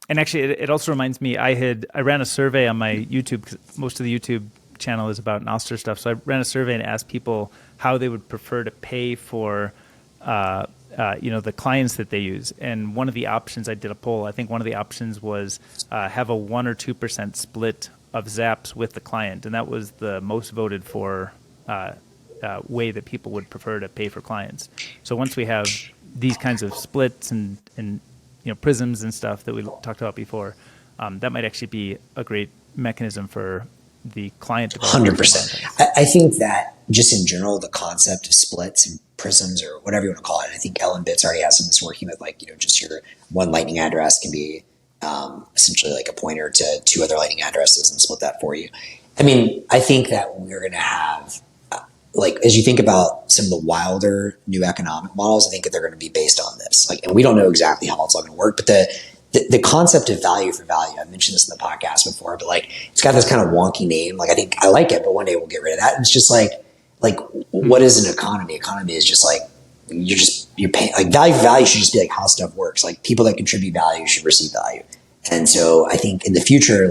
And actually, it also reminds me, I ran a survey on my YouTube, because most of the YouTube channel is about Nostr stuff. So I ran a survey and asked people how they would prefer to pay for, the clients that they use. And one of the options, I did a poll. I think one of the options was have a 1 or 2% split of zaps with the client, and that was the most voted for way that people would prefer to pay for clients. So once we have these kinds of splits and prisms and stuff that we talked about before, that might actually be a great mechanism for the client. 100%. I think that just in general, the concept of splits and prisms or whatever you want to call it, I think Ellen Bits already has some that's working with just your one lightning address can be essentially like a pointer to two other lightning addresses and split that for you. I mean, I think that we're going to have as you think about some of the wilder new economic models, I think that they're going to be based on this. And we don't know exactly how it's all going to work, but the concept of value for value, I mentioned this in the podcast before, but it's got this kind of wonky name. I think I like it, but one day we'll get rid of that. And it's just what is an economy? Economy is just you're paying, value for value should just be how stuff works. People that contribute value should receive value. And so I think in the future,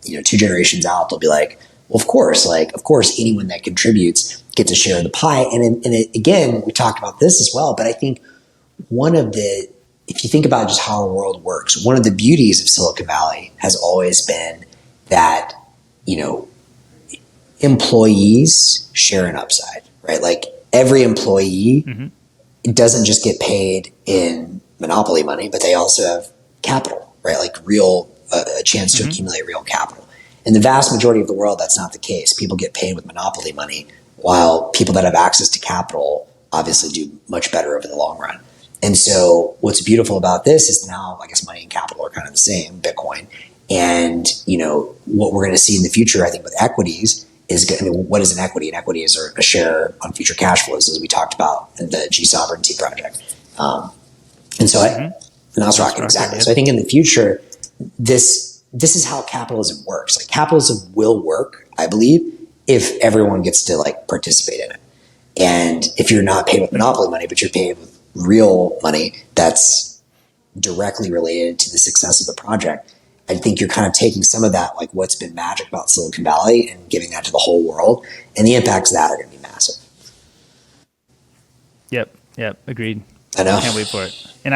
2 generations out, they'll be well, of course, anyone that contributes gets a share of the pie. And again, we talked about this as well, but I think if you think about just how our world works, one of the beauties of Silicon Valley has always been that, employees share an upside, right? Every employee doesn't just get paid in monopoly money, but they also have capital, right? Real, a chance to accumulate real capital. In the vast majority of the world, that's not the case. People get paid with monopoly money while people that have access to capital obviously do much better over the long run. And so what's beautiful about this is now, I guess, money and capital are kind of the same, Bitcoin. And, what we're going to see in the future, I think, with equities is, what is an equity? An equity is a share on future cash flows, as we talked about in the G Sovereignty project. And so the Nostr rocket, exactly. Yeah. So I think in the future, this is how capitalism works. Like, capitalism will work, I believe, if everyone gets to participate in it. And if you're not paid with monopoly money, but you're paid with real money that's directly related to the success of the project, I think you're kind of taking some of that, what's been magic about Silicon Valley, and giving that to the whole world. And the impacts of that are going to be massive. Yep. Agreed. I know. I can't wait for it. And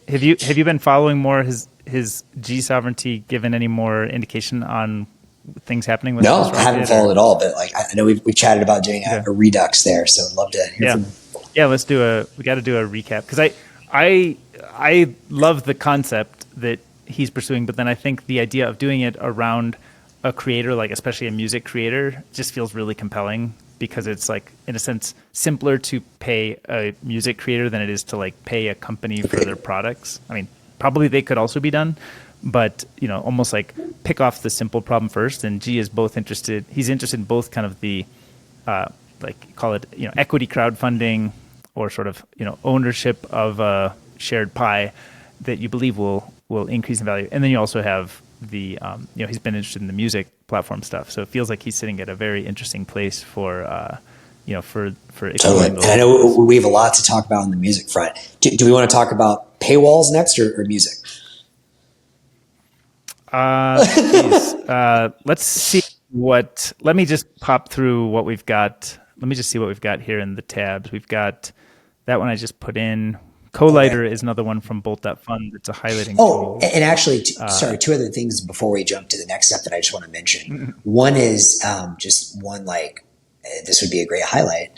have you been following more his G Sovereignty, given any more indication on things happening with No, I haven't followed at all, but I know we chatted about doing a redux there, so I'd love to hear from you. Yeah, we got to do a recap, because I love the concept that he's pursuing, but then I think the idea of doing it around a creator, especially a music creator, just feels really compelling, because it's in a sense simpler to pay a music creator than it is to pay a company for their products. I mean, probably they could also be done, but almost pick off the simple problem first. And G is he's interested in both kind of the call it equity crowdfunding, or sort of ownership of a shared pie that you believe will increase in value. And then you also have the he's been interested in the music platform stuff, so it feels like he's sitting at a very interesting place for totally. And I know we have a lot to talk about on the music front. Do we want to talk about paywalls next, or music? Let's see let me just pop through what we've got. Let me just see what we've got here in the tabs. We've got that one I just put in. Collider is another one from Bolt.Fund. It's a highlighting tool. And actually, two other things before we jump to the next step that I just want to mention. Mm-hmm. One is just one, this would be a great highlight.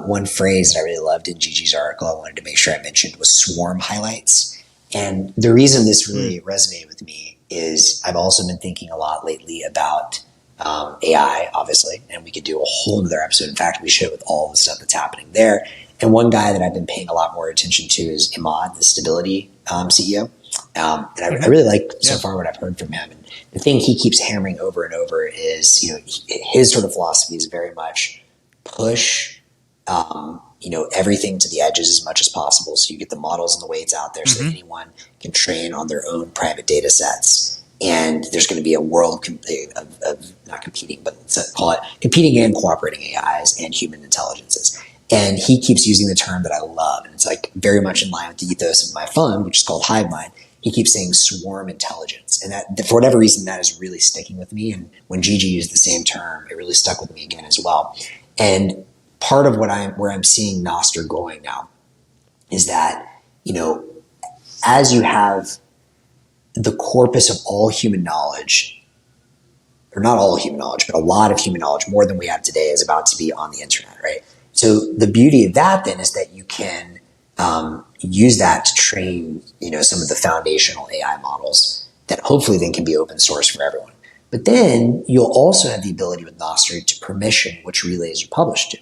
One phrase that I really loved in Gigi's article I wanted to make sure I mentioned was swarm highlights. And the reason this really resonated with me is I've also been thinking a lot lately about AI, obviously, and we could do a whole other episode. In fact, we should, with all the stuff that's happening there. And one guy that I've been paying a lot more attention to is Imad, the Stability CEO. And I really like so far what I've heard from him. And the thing he keeps hammering over and over is, his sort of philosophy is very much push, everything to the edges as much as possible. So you get the models and the weights out there so that anyone can train on their own private data sets. And there's going to be a world of not competing, but let's call it competing and cooperating AIs and human intelligences. And he keeps using the term that I love, and it's very much in line with the ethos of my fund, which is called Hive Mind. He keeps saying swarm intelligence, and that, for whatever reason, that is really sticking with me. And when Gigi used the same term, it really stuck with me again as well. And part of where I'm seeing Nostr going now is that, as you have the corpus of all human knowledge, or not all human knowledge, but a lot of human knowledge, more than we have today, is about to be on the internet, right? So the beauty of that then is that you can use that to train, some of the foundational AI models that hopefully then can be open source for everyone. But then you'll also have the ability with Nostr to permission which relays you publish to.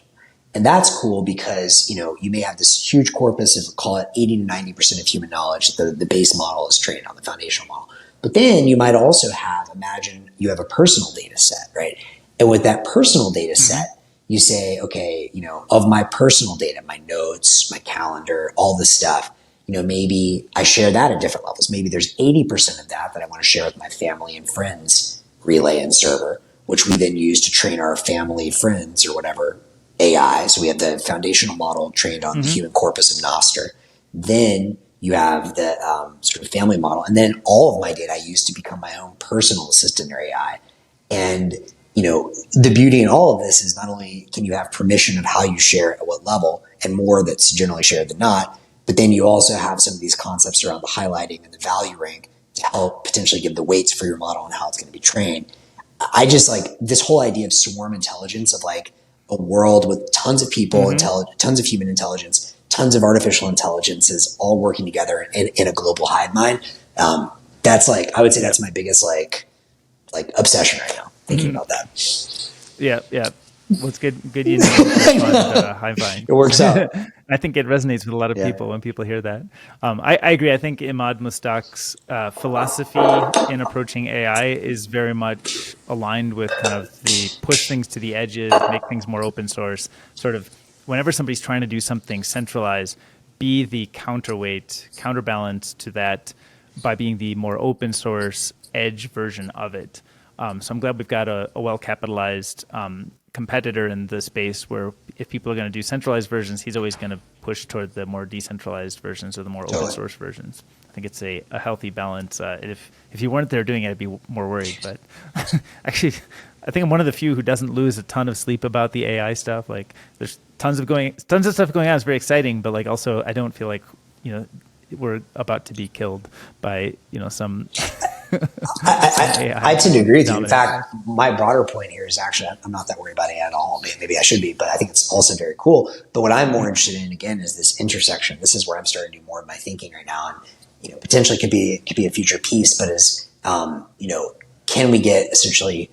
And that's cool because, you may have this huge corpus of, call it 80 to 90% of human knowledge that the base model is trained on, the foundational model. But then you might also imagine you have a personal data set, right? And with that personal data set, you say, okay, of my personal data, my notes, my calendar, all this stuff, maybe I share that at different levels. Maybe there's 80% of that I want to share with my family and friends relay and server, which we then use to train our family, friends, or whatever AI. So we have the foundational model trained on the human corpus of Nostr. Then you have the sort of family model. And then all of my data I use to become my own personal assistant or AI. And the beauty in all of this is not only can you have permission of how you share it at what level, and more that's generally shared than not, but then you also have some of these concepts around the highlighting and the value rank to help potentially give the weights for your model and how it's going to be trained. I just this whole idea of swarm intelligence, of a world with tons of people, tons of human intelligence, tons of artificial intelligences all working together in a global hive mind. That's I would say that's my biggest obsession right now, thinking about that. Yeah. Well, it's good you know high five. It works out. I think it resonates with a lot of Yeah. people when people hear that. I agree. I think Imad Mustaq's philosophy in approaching AI is very much aligned with kind of the push things to the edges, make things more open source. Sort of whenever somebody's trying to do something centralized, be the counterbalance to that by being the more open source edge version of it. So I'm glad we've got a well-capitalized competitor in the space where if people are going to do centralized versions, he's always going to push toward the more decentralized versions or the more open source versions. I think it's a healthy balance. If you weren't there doing it, I'd be more worried. But actually, I think I'm one of the few who doesn't lose a ton of sleep about the AI stuff. Like there's tons of stuff going on. It's very exciting, but like also I don't feel like we're about to be killed by some. I tend to agree with you. In fact, my broader point here is actually I'm not that worried about AI at all. Maybe I should be, but I think it's also very cool. But what I'm more interested in, again, is this intersection. This is where I'm starting to do more of my thinking right now, and potentially could be a future piece. But is can we get essentially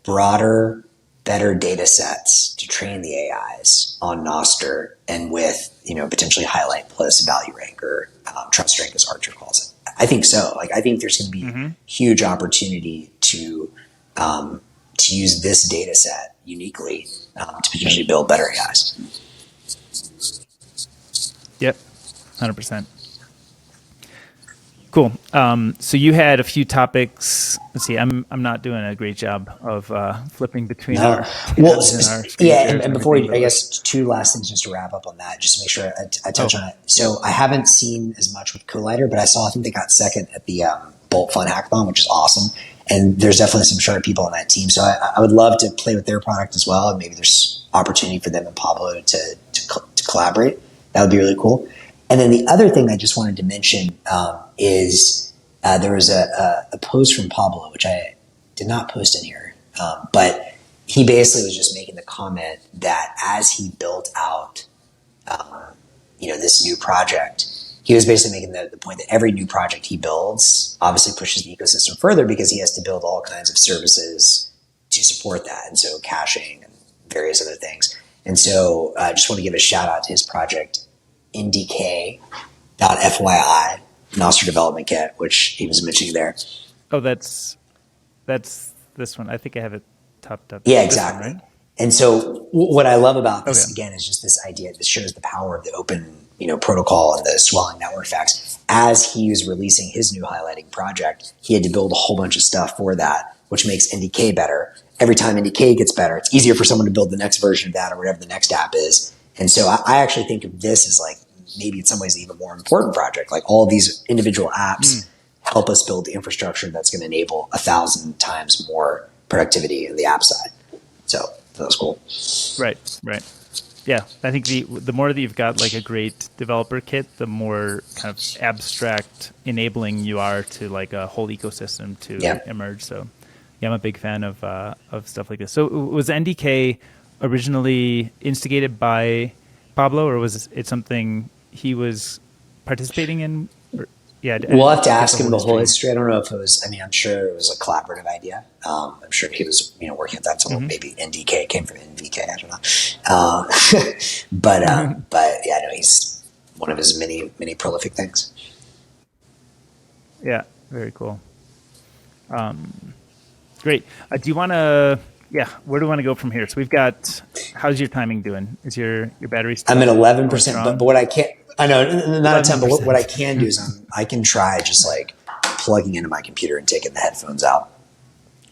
broader, better data sets to train the AIs on Nostr and with potentially highlight plus value rank or trust rank, as Archer calls it. I think so. Like I think there's going to be huge opportunity to use this data set uniquely to potentially build better AIs. Yep, 100%. Cool. So you had a few topics. Let's see. I'm not doing a great job of flipping between our and before I guess two last things just to wrap up on that, just to make sure I touch on it. So I haven't seen as much with Collider, but I think they got second at the Bolt Fun Hackathon, which is awesome. And there's definitely some sharp people on that team. So I would love to play with their product as well. And maybe there's opportunity for them and Pablo to collaborate. That would be really cool. And then the other thing I just wanted to mention is there was a post from Pablo, which I did not post in here, but he basically was just making the comment that as he built out, this new project, he was basically making the point that every new project he builds obviously pushes the ecosystem further because he has to build all kinds of services to support that. And so caching and various other things. And so I just want to give a shout out to his project, ndk.fyi, Nostr Development Kit, which he was mentioning there. Oh, that's this one. I think I have it topped up. Yeah, exactly. One, right? And so what I love about this, again, is just this idea. This shows the power of the open, protocol and the swelling network effects. As he was releasing his new highlighting project, he had to build a whole bunch of stuff for that, which makes NDK better. Every time NDK gets better, it's easier for someone to build the next version of that or whatever the next app is. And so I actually think of this as like maybe in some ways an even more important project. Like all of these individual apps help us build the infrastructure that's going to enable 1,000 times more productivity in the app side. So that was cool. Right. Yeah, I think the more that you've got like a great developer kit, the more kind of abstract enabling you are to like a whole ecosystem to emerge. So yeah, I'm a big fan of stuff like this. So was NDK originally instigated by Pablo, or was it something he was participating in? Yeah, we'll have to ask him the whole history. I don't know if it was. I mean, I'm sure it was a collaborative idea. I'm sure he was, working at that. So maybe NDK came from NVK. I don't know. But yeah, no, he's one of his many prolific things. Yeah, very cool. Great. Do you want to? Yeah, where do we want to go from here? So we've got. How's your timing doing? Is your battery still? I'm at 11%, but what I can't. I know, not a ton, but what I can do is I can try just like plugging into my computer and taking the headphones out.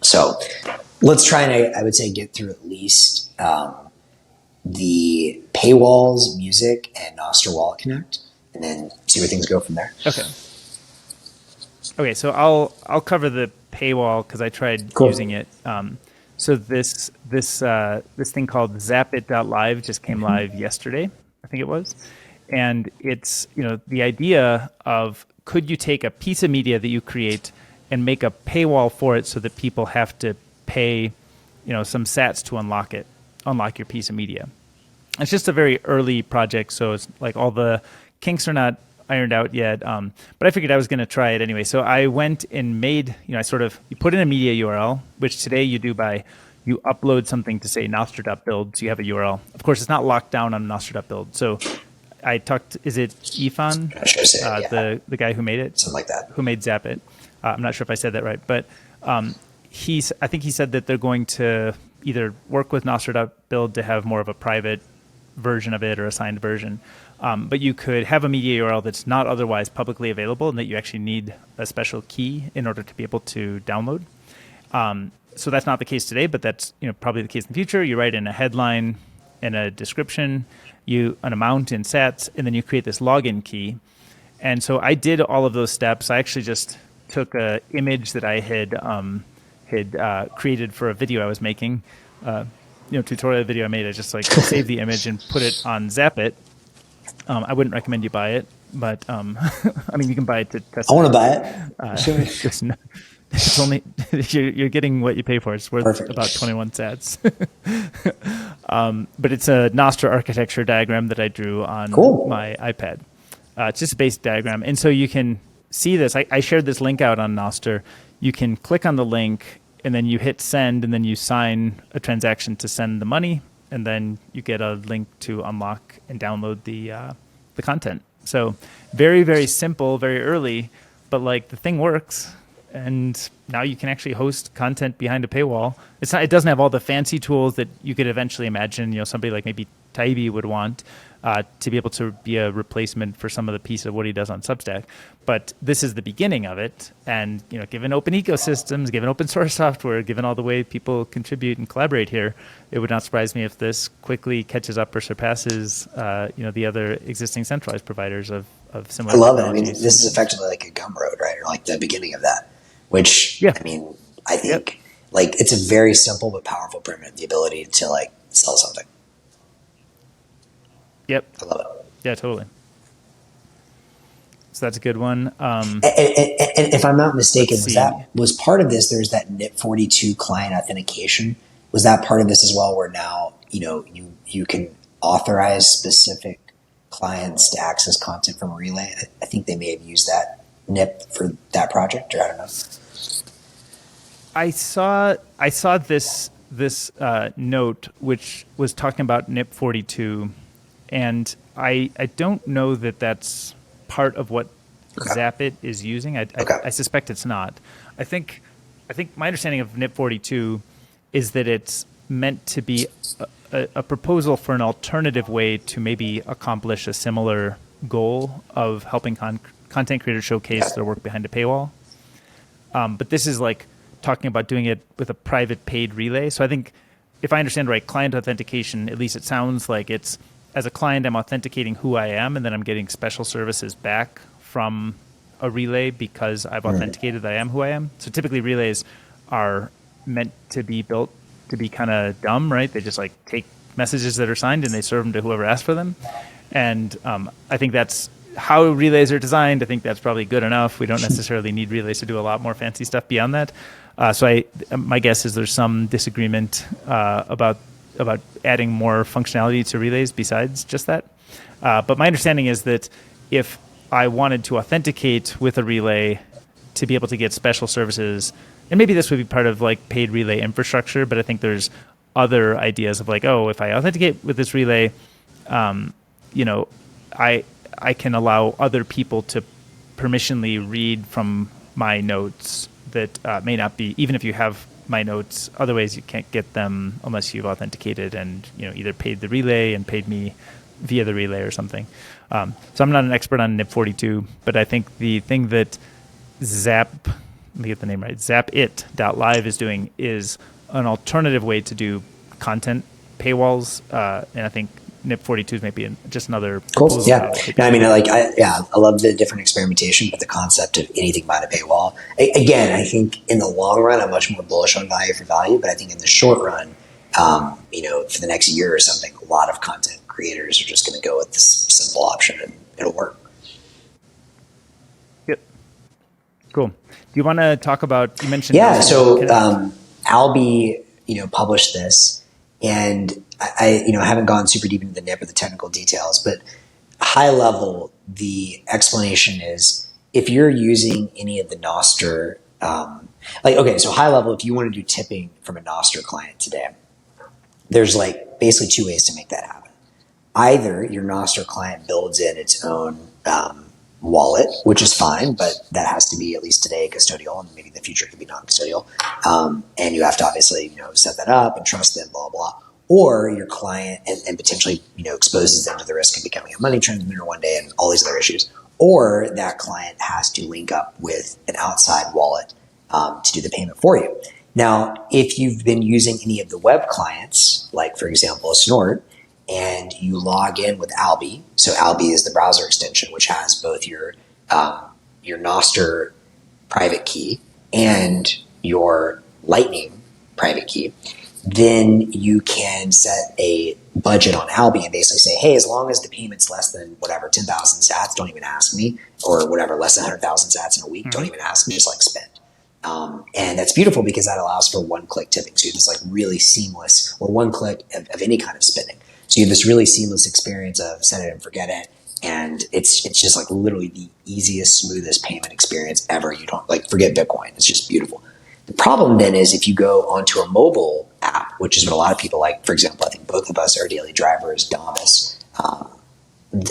So let's try and I would say get through at least the paywalls, music, and Nostr Wallet Connect, and then see where things go from there. Okay, so I'll cover the paywall because I tried using it. So this thing called Zapit.live just came live yesterday, I think it was. And it's, the idea of could you take a piece of media that you create and make a paywall for it so that people have to pay, some sats to unlock your piece of media. It's just a very early project, so it's like all the kinks are not ironed out yet. But I figured I was going to try it anyway. So I went and made, you put in a media URL, which today you do by you upload something to say Nostr.Build, so you have a URL. Of course, it's not locked down on Nostr.Build. So I talked, is it Ifan, I should say, the guy who made it? something like that. Who made Zapit. I'm not sure if I said that right, but I think he said that they're going to either work with Nostr.Build to have more of a private version of it or a signed version. But you could have a media URL that's not otherwise publicly available and that you actually need a special key in order to be able to download. So that's not the case today, but that's probably the case in the future. You write in a headline and a description, an amount in sats, and then you create this login key. And so I did all of those steps. I actually just took an image that I had created for a video I was making, tutorial video I made. I just saved the image and put it on Zapit. I wouldn't recommend you buy it, but I mean, you can buy it to test. I want to buy it. It's only you're getting what you pay for. It's worth Perfect. About 21 sats. But it's a Nostr architecture diagram that I drew on my iPad. It's just a basic diagram, and so you can see this. I shared this link out on Nostr. You can click on the link, and then you hit send, and then you sign a transaction to send the money, and then you get a link to unlock and download the content. So very, very simple, very early, but the thing works. And now you can actually host content behind a paywall. It doesn't have all the fancy tools that you could eventually imagine, somebody like maybe Taibbi would want to be able to be a replacement for some of the piece of what he does on Substack. But this is the beginning of it. And, given open ecosystems, given open source software, given all the way people contribute and collaborate here, it would not surprise me if this quickly catches up or surpasses, the other existing centralized providers of similar I love it. I technologies. mean, this is effectively like a Gumroad, right? Or like the beginning of that. Which, I mean, I think it's a very simple but powerful primitive, the ability to sell something. Yep. I love it. Yeah, totally. So that's a good one. And if I'm not mistaken, was part of this, there's that NIP42 client authentication. Was that part of this as well, where now, you can authorize specific clients to access content from a relay? I think they may have used that NIP for that project, or I don't know. I saw this note which was talking about NIP42, and I don't know that that's part of what Zapit is using. I suspect it's not. I think my understanding of NIP42 is that it's meant to be a proposal for an alternative way to maybe accomplish a similar goal of helping content creators showcase their work behind a paywall. But this is talking about doing it with a private paid relay. So I think, if I understand right, client authentication, at least it sounds like it's, as a client, I'm authenticating who I am, and then I'm getting special services back from a relay because I've authenticated that I am who I am. So typically relays are meant to be built to be kind of dumb, right? They just take messages that are signed and they serve them to whoever asked for them. And I think that's how relays are designed. I think that's probably good enough. We don't necessarily need relays to do a lot more fancy stuff beyond that. So my guess is there's some disagreement about adding more functionality to relays besides just that. But my understanding is that if I wanted to authenticate with a relay to be able to get special services, and maybe this would be part of paid relay infrastructure, but I think there's other ideas of if I authenticate with this relay, I can allow other people to permissionally read from my notes that may not be, even if you have my notes, other ways you can't get them unless you've authenticated and either paid the relay and paid me via the relay or something. So I'm not an expert on NIP42, but I think the thing that let me get the name right, Zapit.live is doing is an alternative way to do content paywalls, and I think NIP42 is maybe just another cool. Yeah, no, I mean, I love the different experimentation, but the concept of anything behind a paywall. Again, I think in the long run, I'm much more bullish on value for value, but I think in the short run, for the next year or something, a lot of content creators are just going to go with this simple option, and it'll work. Yep. Cool. Do you want to talk about? You mentioned. Yeah. So Alby, published this. And I haven't gone super deep into the NIP or the technical details, but high level, the explanation is if you're using any of the Nostr Like, okay, so high level, if you want to do tipping from a Nostr client today, there's like basically two ways to make that happen. Either your Nostr client builds in its own wallet, which is fine, but that has to be at least today custodial, and maybe in the future it could be non-custodial. And you have to obviously, set that up and trust them, blah, blah. Or your client and potentially, exposes them to the risk of becoming a money transmitter one day and all these other issues. Or that client has to link up with an outside wallet to do the payment for you. Now, if you've been using any of the web clients, like for example, a Snort, and you log in with Alby. So Alby is the browser extension, which has both your Nostr private key and your Lightning private key. Then you can set a budget on Alby and basically say, hey, as long as the payment's less than whatever, 10,000 sats, don't even ask me, or whatever, less than 100,000 sats in a week, don't even ask me, just like spend. And that's beautiful because that allows for one-click tipping. So you have this like really seamless, or one click of any kind of spending. So you have this really seamless experience of set it and forget it. And it's just like literally the easiest, smoothest payment experience ever. You don't like forget Bitcoin. It's just beautiful. The problem then is if you go onto a mobile app, which is what a lot of people like. For example, I think both of us are daily drivers, Damus,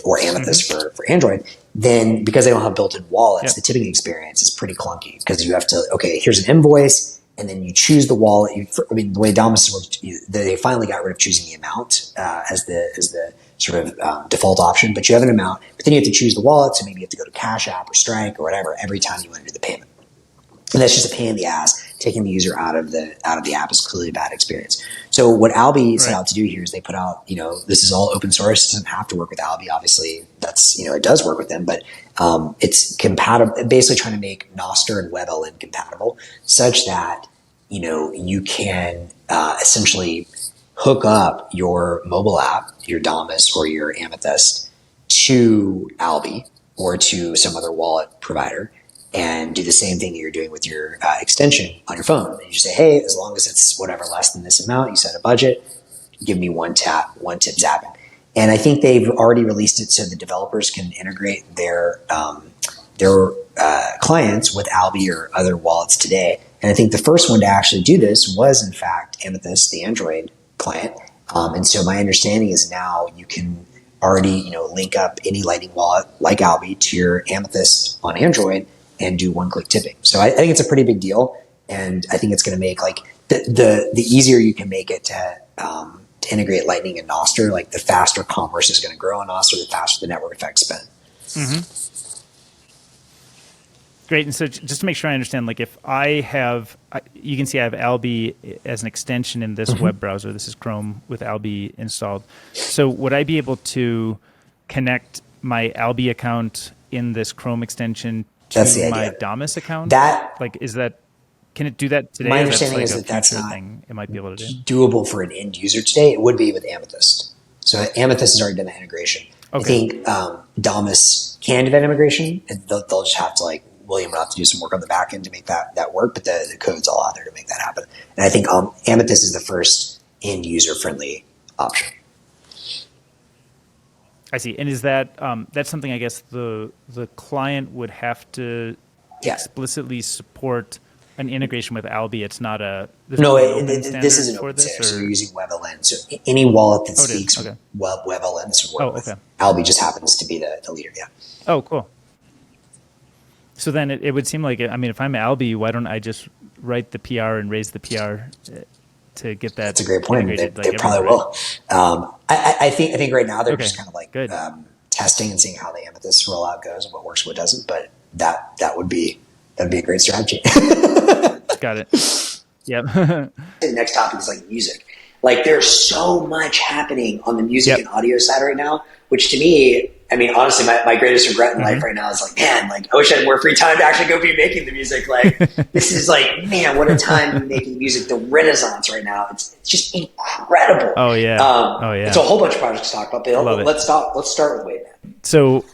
or Amethyst for Android. Then because they don't have built-in wallets, the tipping experience is pretty clunky because you have to, okay, here's an invoice, and then you choose the wallet. The way Damus worked, they finally got rid of choosing the amount as the sort of default option, but you have an amount, but then you have to choose the wallet, so maybe you have to go to Cash App or Strike or whatever every time you want to do the payment. And that's just a pain in the ass. Taking the user out of the app is clearly a bad experience. So what Alby set out to do here is they put out, this is all open source. It doesn't have to work with Alby. Obviously, that's, it does work with them, but it's compatible, basically trying to make Nostr and WebLN compatible such that, you can essentially hook up your mobile app, your Damus or your Amethyst to Alby or to some other wallet provider, and do the same thing that you're doing with your extension on your phone. And you say, hey, as long as it's whatever less than this amount, you set a budget, give me one tip zapping. And I think they've already released it so the developers can integrate their clients with Alby or other wallets today. And I think the first one to actually do this was, in fact, Amethyst, the Android client. And so my understanding is now you can already, link up any Lightning wallet like Alby to your Amethyst on Android and do one-click tipping. So I think it's a pretty big deal, and I think it's going to make like the easier you can make it to integrate Lightning and Nostr, like the faster commerce is going to grow on Nostr, the faster the network effects spend. Mm-hmm. Great. And so just to make sure I understand, like if I have, you can see I have Alby as an extension in this web browser. This is Chrome with Alby installed. So would I be able to connect my Alby account in this Chrome extension to my Damus account? Can it do that today? My understanding is that that's not thing it might be able to do. Doable for an end user today. It would be with Amethyst. So Amethyst has already done that integration. Okay. I think Damus can do that integration, and they'll just have to William will have to do some work on the back end to make that work, but the code's all out there to make that happen. And I think Amethyst is the first end user friendly option. I see. And is that that's something I guess the client would have to explicitly support an integration with Alby? It's not a this is an open standard. So you're using WebLN. So any wallet that speaks WebLN, this would work with. Alby just happens to be the leader. Yeah. Oh, cool. So then it would seem like, if I'm Alby, why don't I just write the PR and raise the PR to get that? That's a great point. They probably will. I think right now they're just kind of testing and seeing how the Amethyst rollout goes and what works, what doesn't. But that'd be a great strategy. Got it. Yep. The next topic is music. There's so much happening on the music and audio side right now, which to me, honestly, my greatest regret in life right now is I wish I had more free time to actually go be making the music. This is man, what a time to be making music. The renaissance right now. It's just incredible. Oh yeah. It's a whole bunch of projects to talk about. But let's start with Wavman. So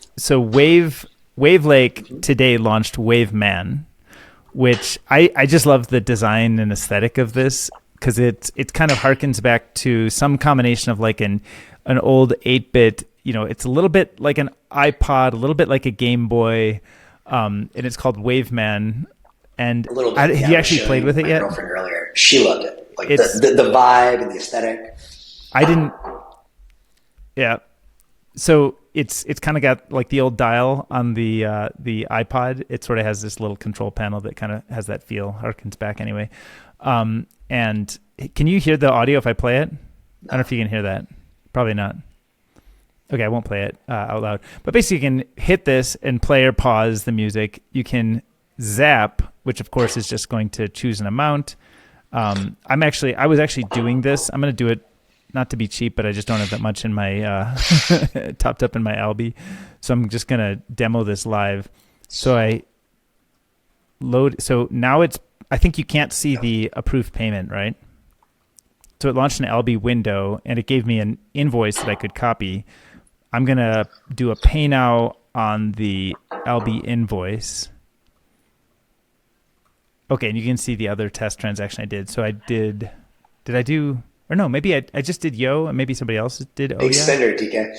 Wavelake today launched Wavman, which I just love the design and aesthetic of this because it kind of harkens back to some combination of an old 8-bit. It's a little bit like an iPod, a little bit like a Game Boy, and it's called Waveman. And A little bit. have Yeah, you I was actually played showing with it my yet? girlfriend earlier. She loved it. Like It's the vibe and the aesthetic. I didn't. Yeah. So it's kind of got like the old dial on the iPod. It sort of has this little control panel that kind of has that feel. Harkens back anyway. And can you hear the audio if I play it? I don't know if you can hear that. Probably not. Okay, I won't play it out loud. But basically, you can hit this and play or pause the music. You can zap, which of course is just going to choose an amount. I was actually doing this. I'm going to do it, not to be cheap, but I just don't have that much in my topped up in my Alby, so I'm just going to demo this live. So I load. So now I think you can't see the approved payment, right? So it launched an Alby window, and it gave me an invoice that I could copy. I'm going to do a pay now on the Alby invoice. Okay, and you can see the other test transaction I did. So I did I do, or no, maybe I just did Yo, and maybe somebody else did Big Oya. spender, DK.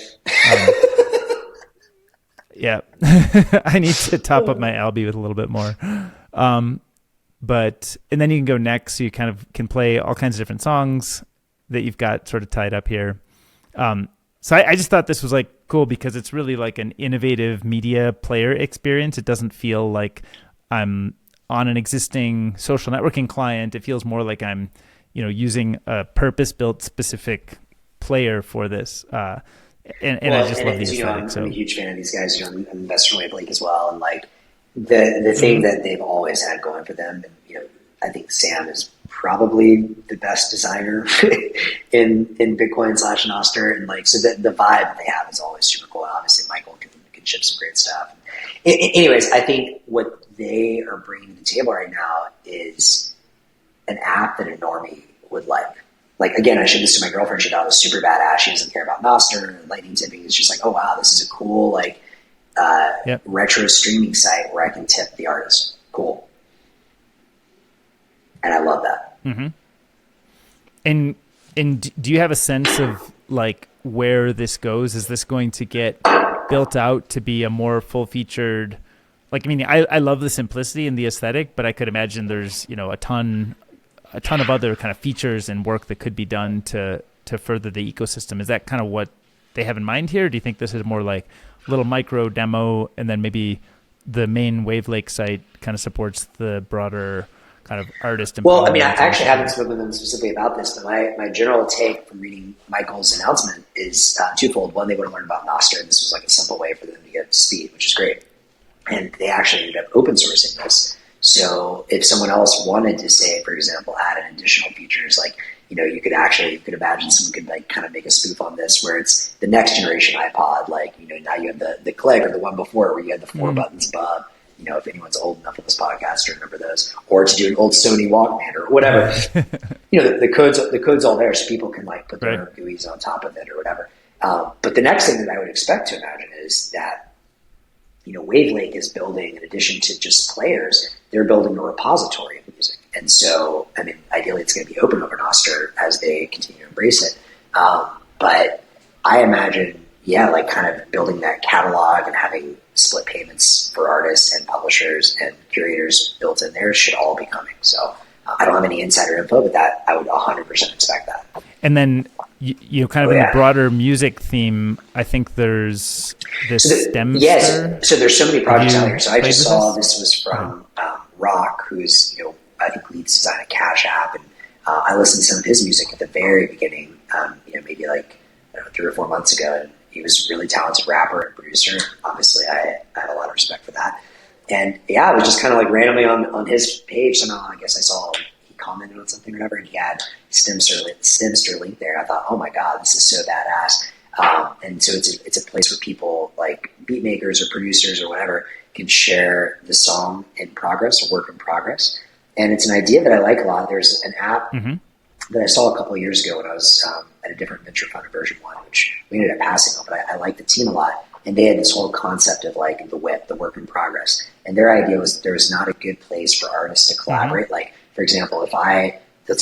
Yeah. I need to top up my Alby with a little bit more. And then you can go next, so you kind of can play all kinds of different songs that you've got sort of tied up here. So I just thought this was like cool because it's really like an innovative media player experience. It doesn't feel like I'm on an existing social networking client. It feels more like I'm, using a purpose-built specific player for this. And I just love the aesthetic. I'm a huge fan of these guys. I'm an investor in Wavelake as well, and like the thing that they've always had going for them, and I think Sam is probably the best designer in Bitcoin / Nostr, and like so the vibe that they have is always super cool. Obviously, Michael can ship some great stuff. Anyways, I think what they are bringing to the table right now is an app that a normie would like. Like, again, I showed this to my girlfriend. She thought it was super badass. She doesn't care about Nostr and lightning tipping. It's just like, oh, wow, this is a cool, like, retro streaming site where I can tip the artist. Cool. And I love that. Mm-hmm. And do you have a sense of, like, where this goes? Is this going to get built out to be a more full-featured... Like, I mean, I love the simplicity and the aesthetic, but I could imagine there's, a ton of other kind of features and work that could be done to further the ecosystem. Is that kind of what they have in mind here? Or do you think this is more like a little micro demo, and then maybe the main Wavelake site kind of supports the broader kind of artist? Well, I mean, I actually haven't spoken with them specifically about this, but my general take from reading Michael's announcement is twofold. One, they want to learn about Nostr, and this was like a simple way for them to get up to speed, which is great. And they actually ended up open sourcing this. So if someone else wanted to say, for example, add an additional features, like, you could imagine someone could like kind of make a spoof on this where it's the next generation iPod, like, now you have the click, or the one before where you had the four buttons above, if anyone's old enough on this podcast to remember those, or to do an old Sony Walkman or whatever, the code's all there so people can like put their GUIs on top of it or whatever. But the next thing that I would expect to imagine is that, Wavelake is building, in addition to just players, they're building a repository of music. And so, I mean, ideally it's going to be open over Nostr as they continue to embrace it. But I imagine, like kind of building that catalog and having split payments for artists and publishers and curators built in there should all be coming. So I don't have any insider info, but that I would 100% expect that. And then, in the broader music theme, I think there's this Stemstr. Yes, so there's so many projects out here. So I just saw this was from Rock, who's I think leads design a Cash App, and I listened to some of his music at the very beginning, maybe like 3 or 4 months ago, and he was a really talented rapper and producer. Obviously, I have a lot of respect for that. And it was just kind of like randomly on his page somehow. I guess I saw he commented on something or whatever, and he had Stemstr link there. I thought, oh my god, this is so badass. And so it's a place where people like beat makers or producers or whatever can share the song in progress or work in progress. And it's an idea that I like a lot. There's an app that I saw a couple of years ago when I was at a different venture fund version 1, which we ended up passing on, but I like the team a lot. And they had this whole concept of like the WIP, the work in progress. And their idea was there was not a good place for artists to collaborate. Like, for example, let's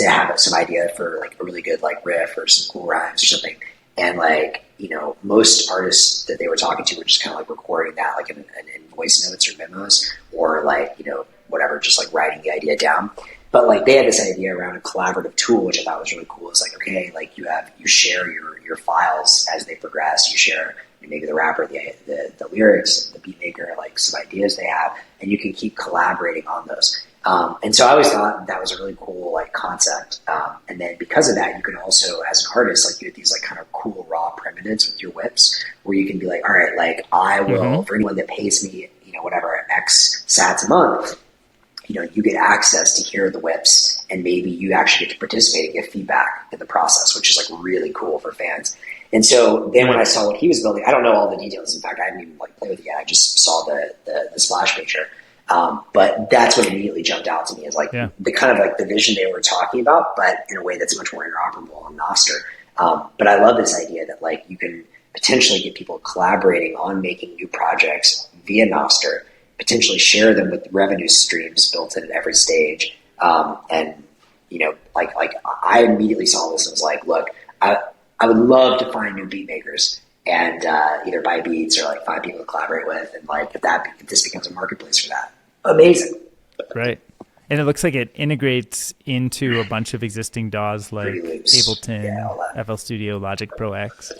say I have some idea for like a really good like riff or some cool rhymes or something. And like, most artists that they were talking to were just kind of like recording that like in voice notes or memos, or like, whatever, just like writing the idea down. But like they had this idea around a collaborative tool, which I thought was really cool. It's like, okay, like you share your files as they progress. You share maybe the rapper, the lyrics, the beat maker, like some ideas they have, and you can keep collaborating on those. And so I always thought that was a really cool like concept. And then because of that, you can also, as an artist, like you get these like kind of cool raw primitives with your whips, where you can be like, all right, like I will, for anyone that pays me, whatever X sats a month, you get access to hear the whips, and maybe you actually get to participate and get feedback in the process, which is like really cool for fans. And so then when I saw what he was building, I don't know all the details. In fact, I haven't even like played with it yet. I just saw the splash picture. But that's what immediately jumped out to me is like the kind of like the vision they were talking about, but in a way that's much more interoperable on Nostr. But I love this idea that like you can potentially get people collaborating on making new projects via Nostr, potentially share them with revenue streams built in at every stage. And like I immediately saw this and was like, look, I would love to find new beat makers and either buy beats or like find people to collaborate with, and like if this becomes a marketplace for that, amazing. Right. And it looks like it integrates into a bunch of existing DAWs like Ableton, FL Studio, Logic Pro X.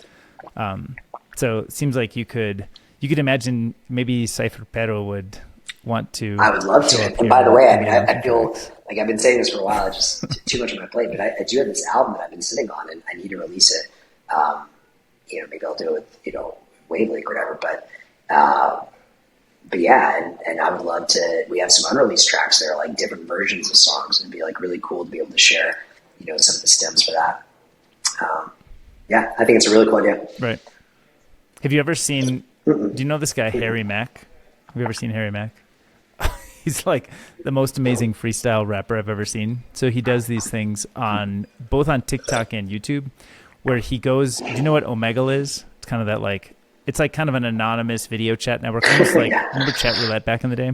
So it seems like you could imagine maybe Cypher Pero would want to. I would love to. And by the way, I feel like I've been saying this for a while. It's just too much on my plate. But I do have this album that I've been sitting on, and I need to release it. Maybe I'll do it with Wavelake or whatever. But yeah, and I would love to. We have some unreleased tracks that are like different versions of songs, and it'd be like really cool to be able to share, some of the stems for that. Yeah, I think it's a really cool idea. Right. Have you ever seen? Do you know this guy Harry Mack? Have you ever seen Harry Mack? He's like the most amazing freestyle rapper I've ever seen. So he does these things both on TikTok and YouTube, where he goes. Do you know what Omegle is? It's kind of that like. It's like kind of an anonymous video chat network, almost like remember Chat Roulette back in the day.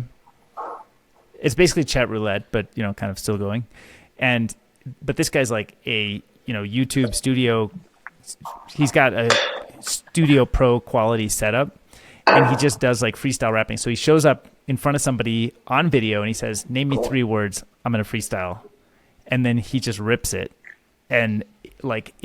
It's basically Chat Roulette, but kind of still going. But this guy's like a YouTube studio. He's got a Studio Pro quality setup, and he just does like freestyle rapping. So he shows up in front of somebody on video and he says, "Name me 3 words. I'm gonna freestyle," and then he just rips it. And like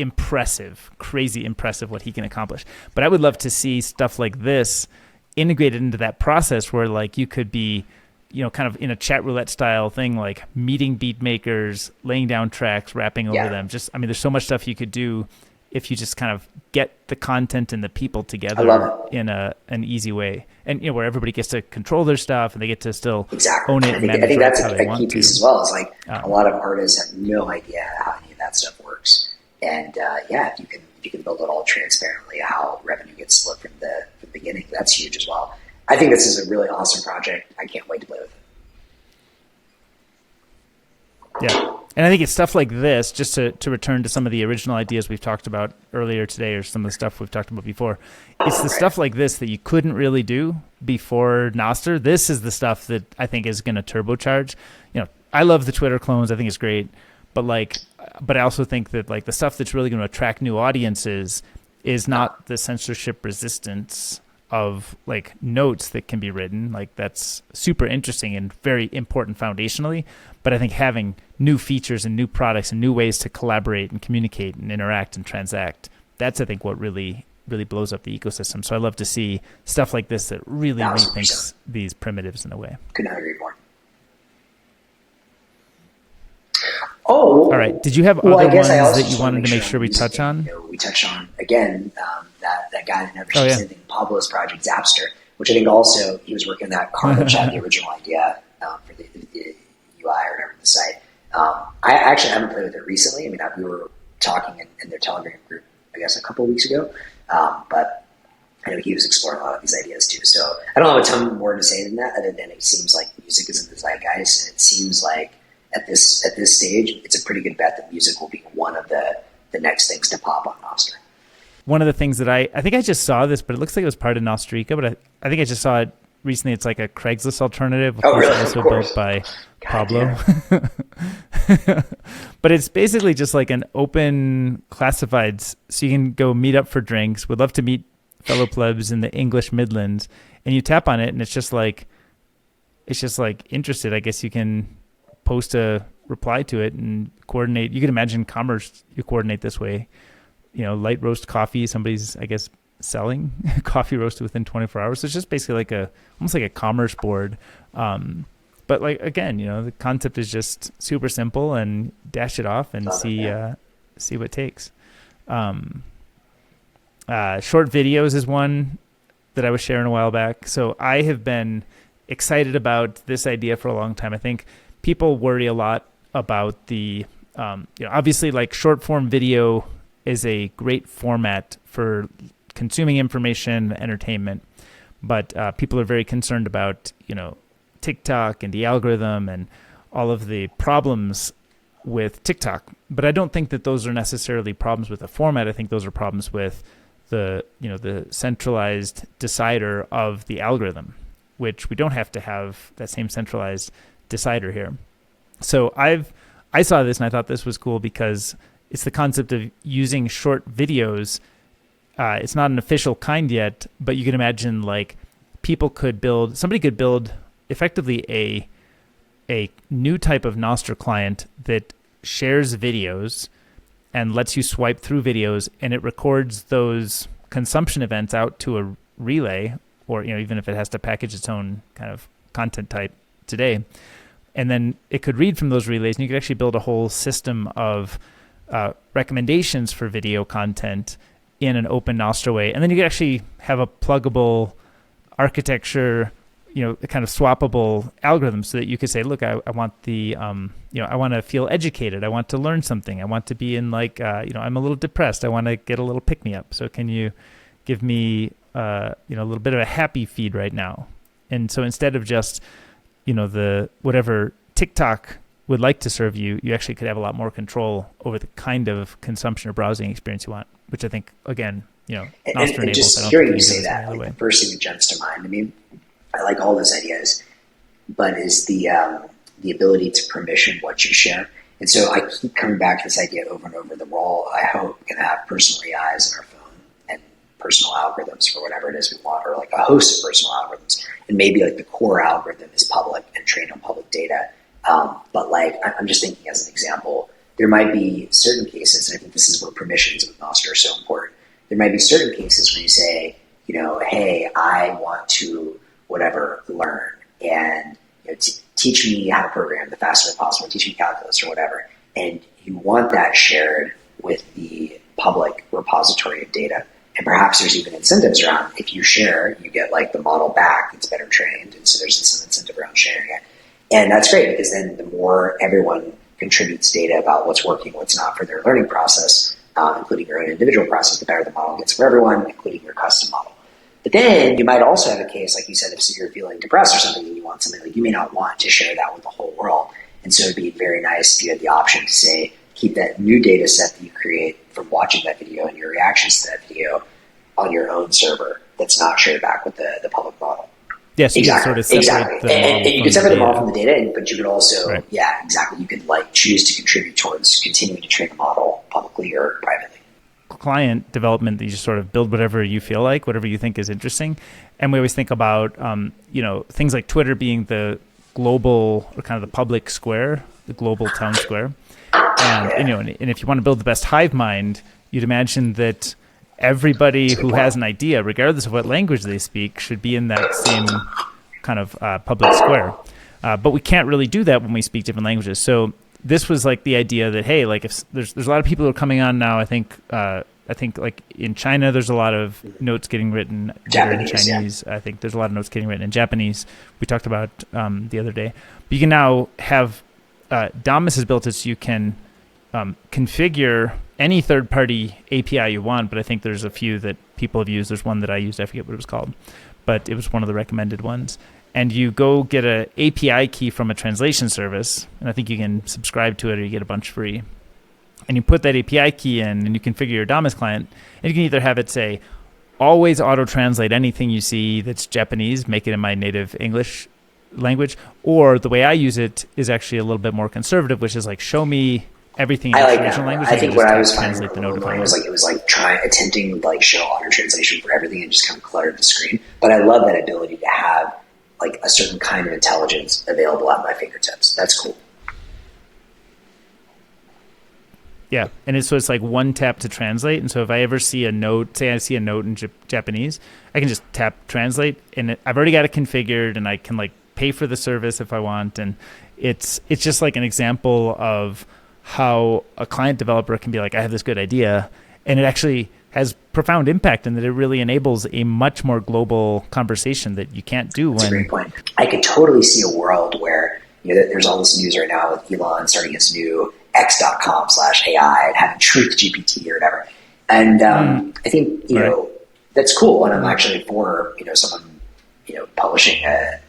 crazy impressive what he can accomplish. But I would love to see stuff like this integrated into that process where like you could be, kind of in a chat roulette style thing, like meeting beat makers, laying down tracks, rapping over them. There's so much stuff you could do if you just kind of get the content and the people together in an easy way. And, where everybody gets to control their stuff and they get to still own it. I think that's a key piece as well. Is like a lot of artists have no idea how any of that stuff works. And if you can build it all transparently, how revenue gets split from the beginning, that's huge as well. I think this is a really awesome project. I can't wait to play with it. Yeah, and I think it's stuff like this, just to return to some of the original ideas we've talked about earlier today, or some of the stuff we've talked about before. It's the stuff like this that you couldn't really do before Nostr. This is the stuff that I think is going to turbocharge. I love the Twitter clones. I think it's great. But I also think that like the stuff that's really going to attract new audiences is not the censorship resistance of like notes that can be written. Like that's super interesting and very important foundationally. But I think having new features and new products and new ways to collaborate and communicate and interact and transact, that's I think what really blows up the ecosystem. So I love to see stuff like this that really rethinks these primitives in a way. Could not agree more. Oh, all right. Did you have other ones that you wanted to make sure we touch on? We touched on again that guy that never says anything, Pablo's project Zapstr, which I think also he was working on that Carmen chat, the original idea for the UI or whatever the site. I actually haven't played with it recently. We were talking in their Telegram group, I guess, a couple of weeks ago, but I know he was exploring a lot of these ideas too. So I don't have a ton more to say than that, other than it seems like music is in the zeitgeist, and it seems like at this stage, it's a pretty good bet that music will be one of the next things to pop on Nostr. One of the things that I think I just saw this, but it looks like it was part of Nostrika, but I think I just saw it recently. It's like a Craigslist alternative. Oh, really? Also built by Pablo. But it's basically just like an open classifieds, so you can go meet up for drinks. Would love to meet fellow plebs in the English Midlands, and you tap on it, and it's just like it's just like interested. I guess you can post a reply to it and coordinate. You can imagine commerce, you coordinate this way. Light roast coffee, somebody's, I guess, selling coffee roasted within 24 hours. So it's just basically almost like a commerce board. But like, again, the concept is just super simple, and dash it off and see what it takes. Short videos is one that I was sharing a while back. So I have been excited about this idea for a long time. I think people worry a lot about the, obviously like short form video is a great format for consuming information, entertainment, but people are very concerned about, TikTok and the algorithm and all of the problems with TikTok. But I don't think that those are necessarily problems with the format. I think those are problems with the centralized decider of the algorithm, which we don't have to have that same centralized decider here. So I saw this and I thought this was cool because it's the concept of using short videos. It's not an official kind yet, but you can imagine like somebody could build effectively a new type of Nostr client that shares videos and lets you swipe through videos, and it records those consumption events out to a relay, or even if it has to package its own kind of content type today. And then it could read from those relays, and you could actually build a whole system of recommendations for video content in an open Nostr way. And then you could actually have a pluggable architecture, a kind of swappable algorithm, so that you could say, look, I want the, I want to feel educated. I want to learn something. I want to be in like, I'm a little depressed. I want to get a little pick me up. So can you give me, a little bit of a happy feed right now? And so instead of just, the whatever TikTok would like to serve you, you actually could have a lot more control over the kind of consumption or browsing experience you want, which I think, again, Nostr enables. And just hearing you say that, like the first thing that jumps to mind, I mean, I like all those ideas, but is the ability to permission what you share. And so I keep coming back to this idea over and over that we're all, I hope, going to have personal AIs in our phone and personal algorithms for whatever it is we want, or like a host of personal algorithms. And maybe like the core algorithm is public and trained on public data. But like, I'm just thinking as an example, there might be certain cases, and I think this is where permissions with Nostr are so important. There might be certain cases where you say, hey, I want to whatever learn and teach me how to program the fastest way possible, teach me calculus or whatever. And you want that shared with the public repository of data. And perhaps there's even incentives around, if you share, you get like the model back that's better trained. And so there's some incentive around sharing it. And that's great, because then the more everyone contributes data about what's working, what's not for their learning process, including your own individual process, the better the model gets for everyone, including your custom model. But then you might also have a case, like you said, if you're feeling depressed or something and you want something, like you may not want to share that with the whole world. And so it'd be very nice if you had the option to say, keep that new data set that you create from watching that video and your reactions to that video on your own server that's not shared back with the public model. Yes, exactly. And you could separate the model from the data, but you could also, right. Yeah, exactly. You could like choose to contribute towards continuing to train the model publicly or privately. Client development, that you just sort of build whatever you feel like, whatever you think is interesting. And we always think about, things like Twitter being the global or kind of the public square, the global town square. And if you want to build the best hive mind, you'd imagine that everybody who has an idea, regardless of what language they speak, should be in that same kind of public square. But we can't really do that when we speak different languages. So this was like the idea that, hey, like if there's a lot of people who are coming on now. I think like in China, there's a lot of notes getting written in Chinese. Yeah. I think there's a lot of notes getting written in Japanese. We talked about the other day. But you can now have Damus has built it so you can configure any third-party API you want. But I think there's a few that people have used. There's one that I used. I forget what it was called, but it was one of the recommended ones. And you go get an API key from a translation service, and I think you can subscribe to it or you get a bunch free. And you put that API key in, and you configure your Damus client, and you can either have it say, always auto-translate anything you see that's Japanese, make it in my native English language, or the way I use it is actually a little bit more conservative, which is like, show me everything in the original language. I think what I was finding was attempting like show auto translation for everything and just kind of cluttered the screen. But I love that ability to have like a certain kind of intelligence available at my fingertips. That's cool. Yeah, and so it's like one tap to translate. And so if I ever see a note, say I see a note in Japanese, I can just tap translate, and I've already got it configured, and I can like pay for the service if I want. And it's just like an example of how a client developer can be like, I have this good idea, and it actually has profound impact in that it really enables a much more global conversation that you can't do. That's a great point. I could totally see a world where, you know, there's all this news right now with Elon starting his new x.com/AI and having truth GPT or whatever. And I think, you know, that's cool. And I'm actually for, you know, someone, you know, publishing a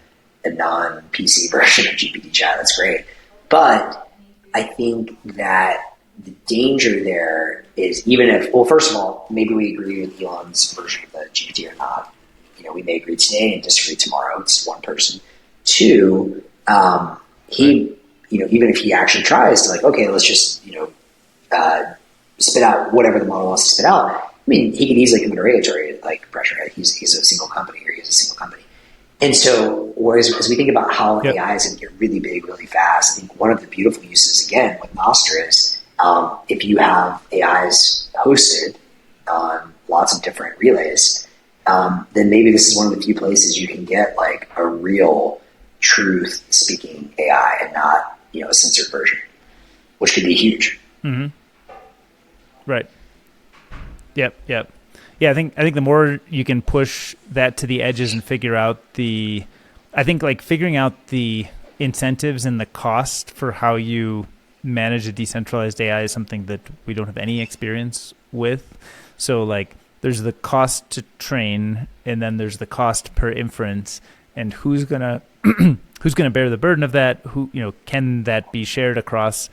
non-PC version of GPT chat. That's great. But I think that the danger there is, even if, well, first of all, maybe we agree with Elon's version of the GPT or not. You know, we may agree today and disagree tomorrow. It's one person. Two, he, you know, even if he actually tries to like, okay, let's just, you know, spit out whatever the model wants to spit out. I mean, he could easily come under regulatory like pressure. Right? He's a single company, or he's a single company. And so, whereas as we think about how AI is going to get really big, really fast, I think one of the beautiful uses, again, with Nostr is if you have AIs hosted on lots of different relays, then maybe this is one of the few places you can get like a real truth-speaking AI and not, you know, a censored version, which could be huge. Mm-hmm. Right. Yep. Yeah, I think the more you can push that to the edges and figure out I think like figuring out the incentives and the cost for how you manage a decentralized AI is something that we don't have any experience with. So like there's the cost to train, and then there's the cost per inference, and who's gonna bear the burden of that? Who, you know, can that be shared across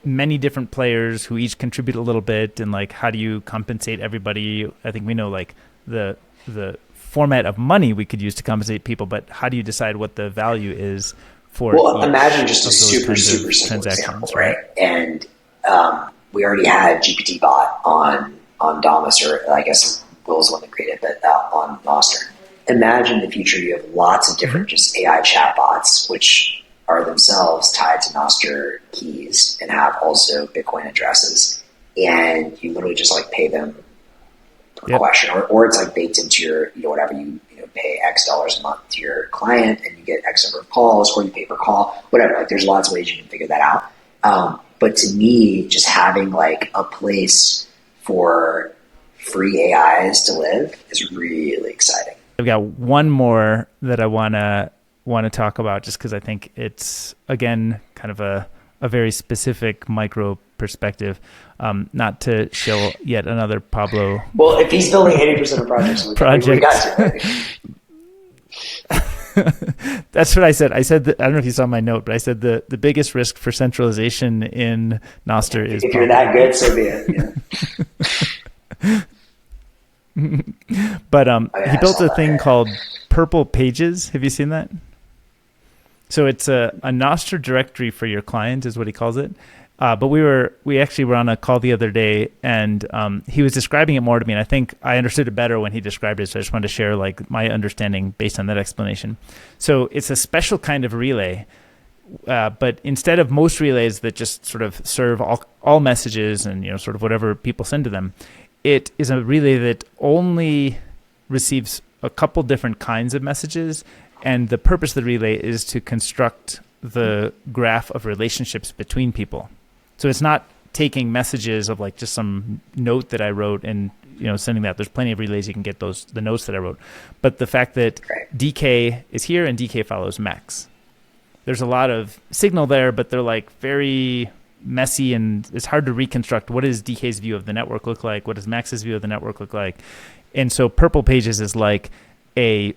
many different players who each contribute a little bit, and like how do you compensate everybody? I think we know like the format of money we could use to compensate people, but how do you decide what the value is for? Well, imagine just a super simple example, right? And we already had GPT bot on Damus, or I guess Will's the one that created it, but on Nostr. Imagine in the future you have lots of different just AI chatbots, which are themselves tied to Nostr keys and have also Bitcoin addresses. And you literally just like pay them per question, or it's like baked into your, you know, whatever you know, pay X dollars a month to your client and you get X number of calls, or you pay per call, whatever. Like there's lots of ways you can figure that out. But to me, just having like a place for free AIs to live is really exciting. I've got one more that I want to talk about, just because I think it's, again, kind of a very specific micro perspective. Not to show yet another Pablo. Well, if he's building 80% of projects, we got to. That's what I said. I said that, I don't know if you saw my note, but I said the biggest risk for centralization in Nostr is. If Pablo. You're that good, so be it. Yeah. But he built a thing called PurplePages. Have you seen that? So it's a Nostr directory for your client, is what he calls it. But we actually were on a call the other day, and he was describing it more to me, and I think I understood it better when he described it. So I just wanted to share like my understanding based on that explanation. So it's a special kind of relay, but instead of most relays that just sort of serve all messages and, you know, sort of whatever people send to them, it is a relay that only receives a couple different kinds of messages, and the purpose of the relay is to construct the graph of relationships between people. So it's not taking messages of like just some note that I wrote and, you know, sending that. There's plenty of relays you can get the notes that I wrote. But the fact that DK is here and DK follows Max. There's a lot of signal there, but they're like very messy, and it's hard to reconstruct what does DK's view of the network look like, what does Max's view of the network look like. And so PurplePages is like a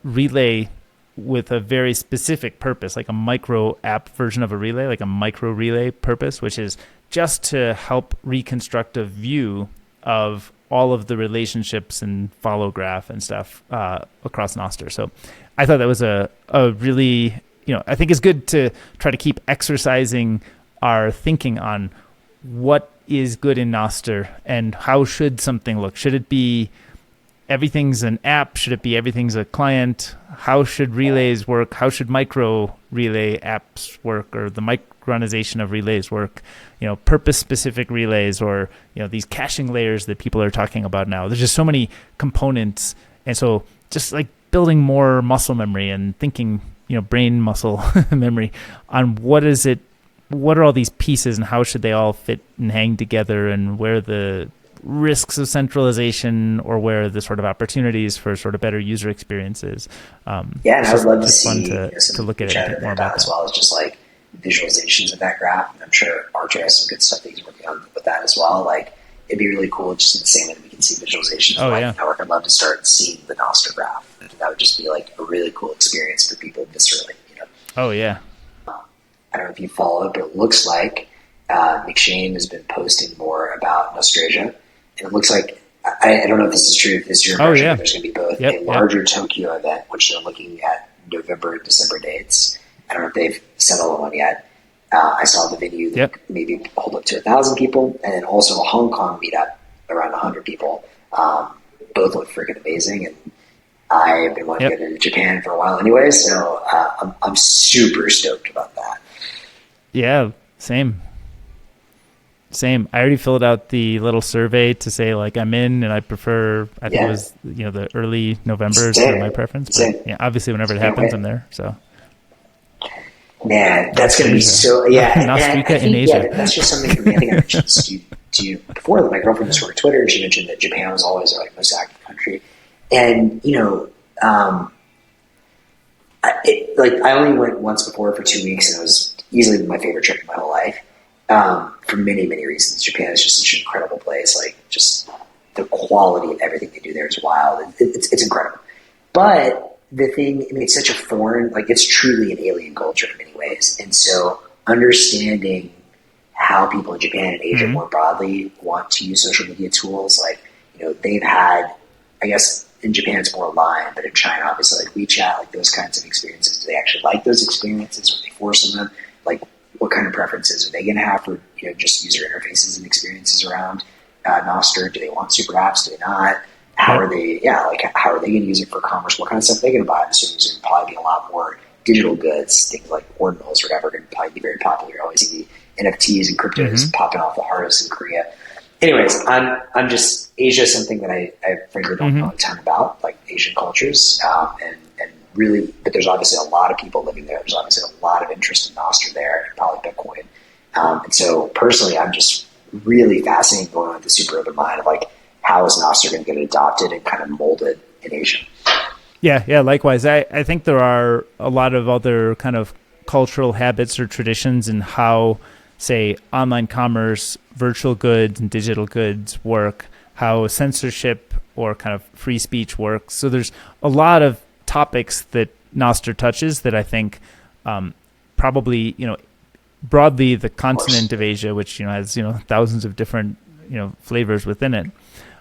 relay with a very specific purpose, like a micro app version of a relay, like a micro relay purpose, which is just to help reconstruct a view of all of the relationships and follow graph and stuff across Nostr. So I thought that was a really, you know, I think it's good to try to keep exercising our thinking on what is good in Nostr and how should something look. Should it be everything's an app? Should it be everything's a client? How should relays work? How should micro relay apps work, or the micronization of relays work? Purpose-specific relays, or these caching layers that people are talking about now. There's just so many components, and so just like building more muscle memory and thinking, brain muscle memory on what are all these pieces and how should they all fit and hang together, and where the risks of centralization or where the sort of opportunities for sort of better user experiences. And I would love to see to look at it a bit more about as well as just like visualizations of that graph. And I'm sure RJ has some good stuff that he's working on with that as well. Like, it'd be really cool just in the same way that we can see visualizations of the network. I'd love to start seeing the Nostr graph. That would just be like a really cool experience for people viscerally. Oh yeah. I don't know if you follow it, but it looks like McShane has been posting more about Nostrasia. And it looks like, I don't know if this is true, if this is your impression, but there's going to be both a larger Tokyo event, which they're looking at November and December dates. I don't know if they've settled on one yet. I saw the venue that maybe hold up to 1,000 people, and then also a Hong Kong meetup around 100 people. Both look freaking amazing, and I've been wanting to go to Japan for a while anyway, so I'm super stoked about that. Yeah, same. I already filled out the little survey to say like I'm in, and I prefer. I think it was the early November is sort of my preference. But obviously whenever it happens, I'm there. So. Man, that's going to be so. Nostrasia in Asia. That's just something for me. I think I mentioned this to you before. My girlfriend just worked Twitter, and she mentioned that Japan was always our most active country, and I only went once before for 2 weeks, and it was easily my favorite trip of my whole life. For many, many reasons. Japan is just such an incredible place. Like, just the quality of everything they do there is wild. It's incredible. But the thing, it's such a foreign, like, it's truly an alien culture in many ways. And so understanding how people in Japan and Asia more broadly want to use social media tools, like, they've had, I guess in Japan it's more Line, but in China, obviously, like WeChat, like those kinds of experiences. Do they actually like those experiences? Are they forcing them? Like, what kind of preferences are they going to have for just user interfaces and experiences around Nostr? Do they want super apps? Do they not? How are they? How are they going to use it for commerce? What kind of stuff are they going to buy? I'm assuming there's going to probably be a lot more digital goods, things like ordinals or whatever, going to probably be very popular. You always see the NFTs and cryptos popping off the hardest in Korea. Anyways, I'm just Asia is something that I frankly don't know a ton about, like Asian cultures, and really, but there's obviously a lot of people living there. There's obviously a lot of interest in Nostr there, and probably Bitcoin. And so personally, I'm just really fascinated going with the super open mind of like, how is Nostr going to get adopted and kind of molded in Asia? Yeah, likewise. I think there are a lot of other kind of cultural habits or traditions in how, say, online commerce, virtual goods, and digital goods work, how censorship or kind of free speech works. So there's a lot of topics that Nostr touches that I think probably, broadly the continent of Asia, which, has, thousands of different, flavors within it.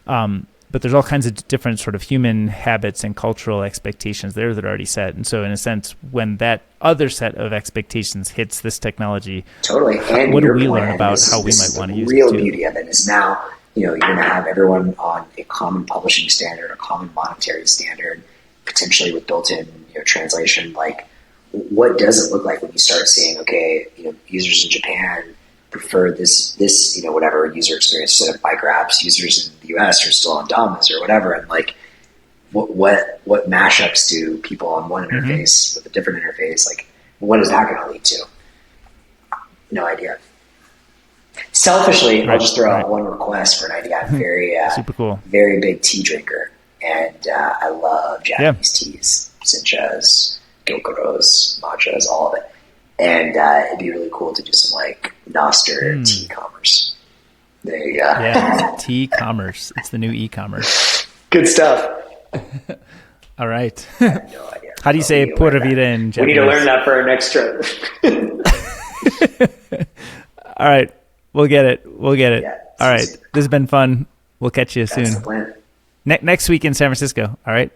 But there's all kinds of different sort of human habits and cultural expectations there that are already set. And so in a sense, when that other set of expectations hits this technology, totally. And what do we learn about how we might want to use it? The real beauty of it is now, you're going to have everyone on a common publishing standard, a common monetary standard, potentially with built-in translation. Like, what does it look like when you start seeing, okay, users in Japan prefer this whatever user experience instead of microapps. Users in the US are still on Damus or whatever, and like what mashups do people on one interface with a different interface? Like, what is that going to lead to? No idea. Selfishly, I'll just throw out one request for an idea. I'm very super cool, very big tea drinker, and I love Japanese teas, senchas, gyokuros, matchas, all of it. And it'd be really cool to do some like Nostr tea commerce. There you go. Yeah, tea commerce. It's the new e-commerce. Good stuff. All right. I have no idea. How do you say Pura Vida in Japanese? We need to learn that for our next trip. All right. We'll get it. Yeah, all right. This has been fun. We'll catch you soon. That's the plan. Next week in San Francisco. All right.